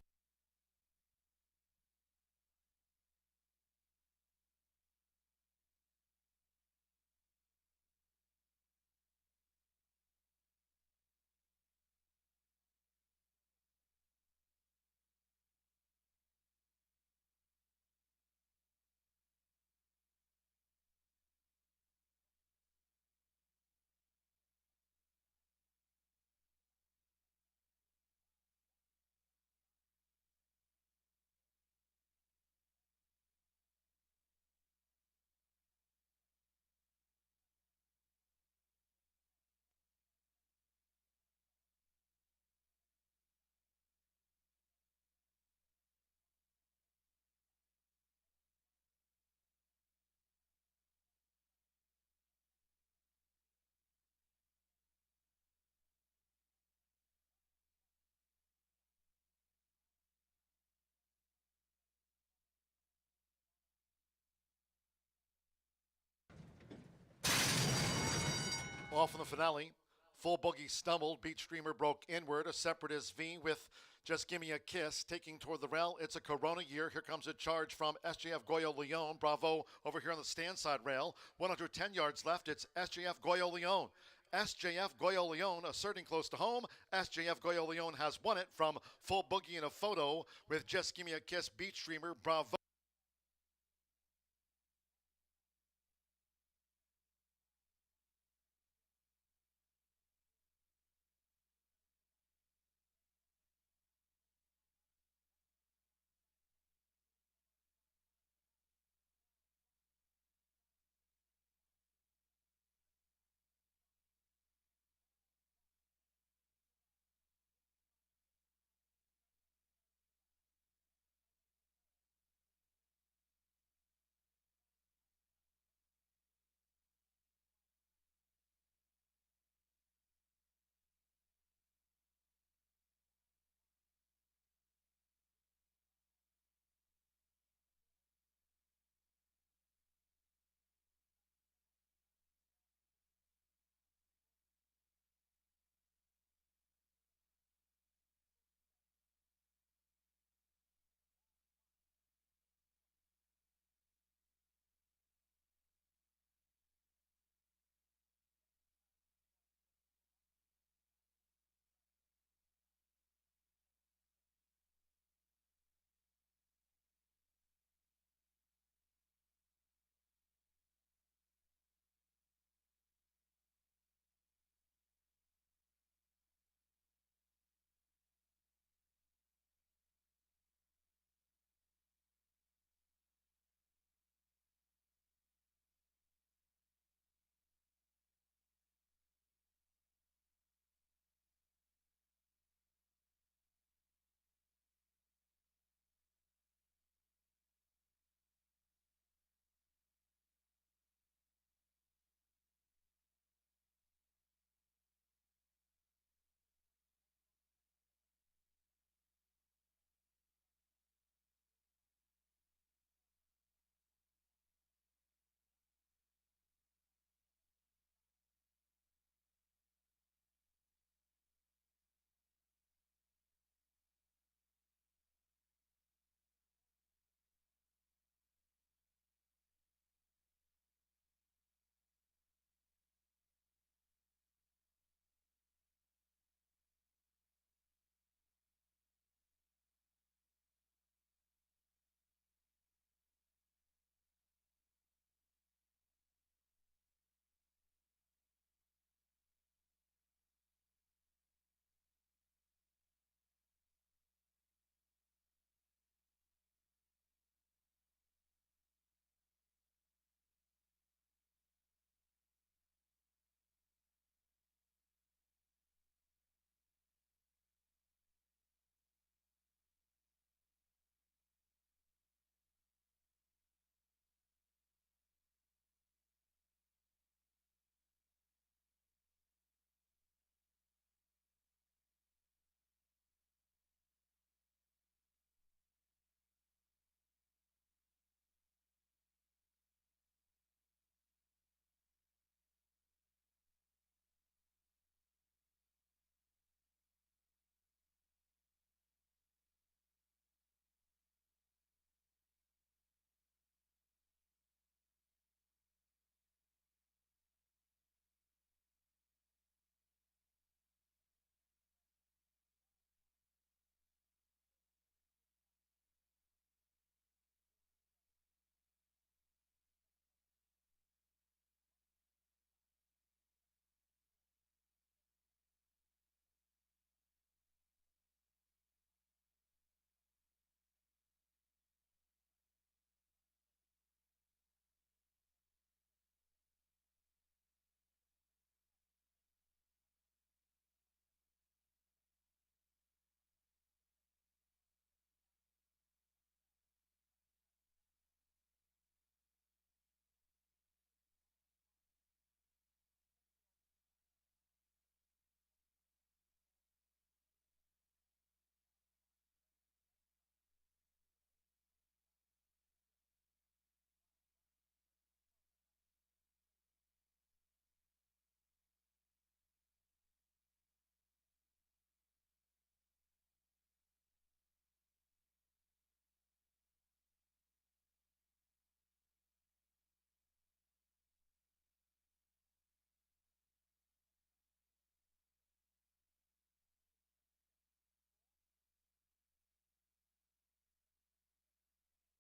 Off in the finale, Full Boogie stumbled, Beach Streamer broke inward, a Separatist V with Just Gimme a Kiss, taking toward the rail. It's a Corona year. Here comes a charge from SJF Goyo Leon. Bravo over here on the stand side rail. 110 yards left. It's SJF Goyo Leon. SJF Goyo Leon asserting close to home. SJF Goyo Leon has won it from Full Boogie in a photo with Just Gimme a Kiss, Beach Streamer. Bravo.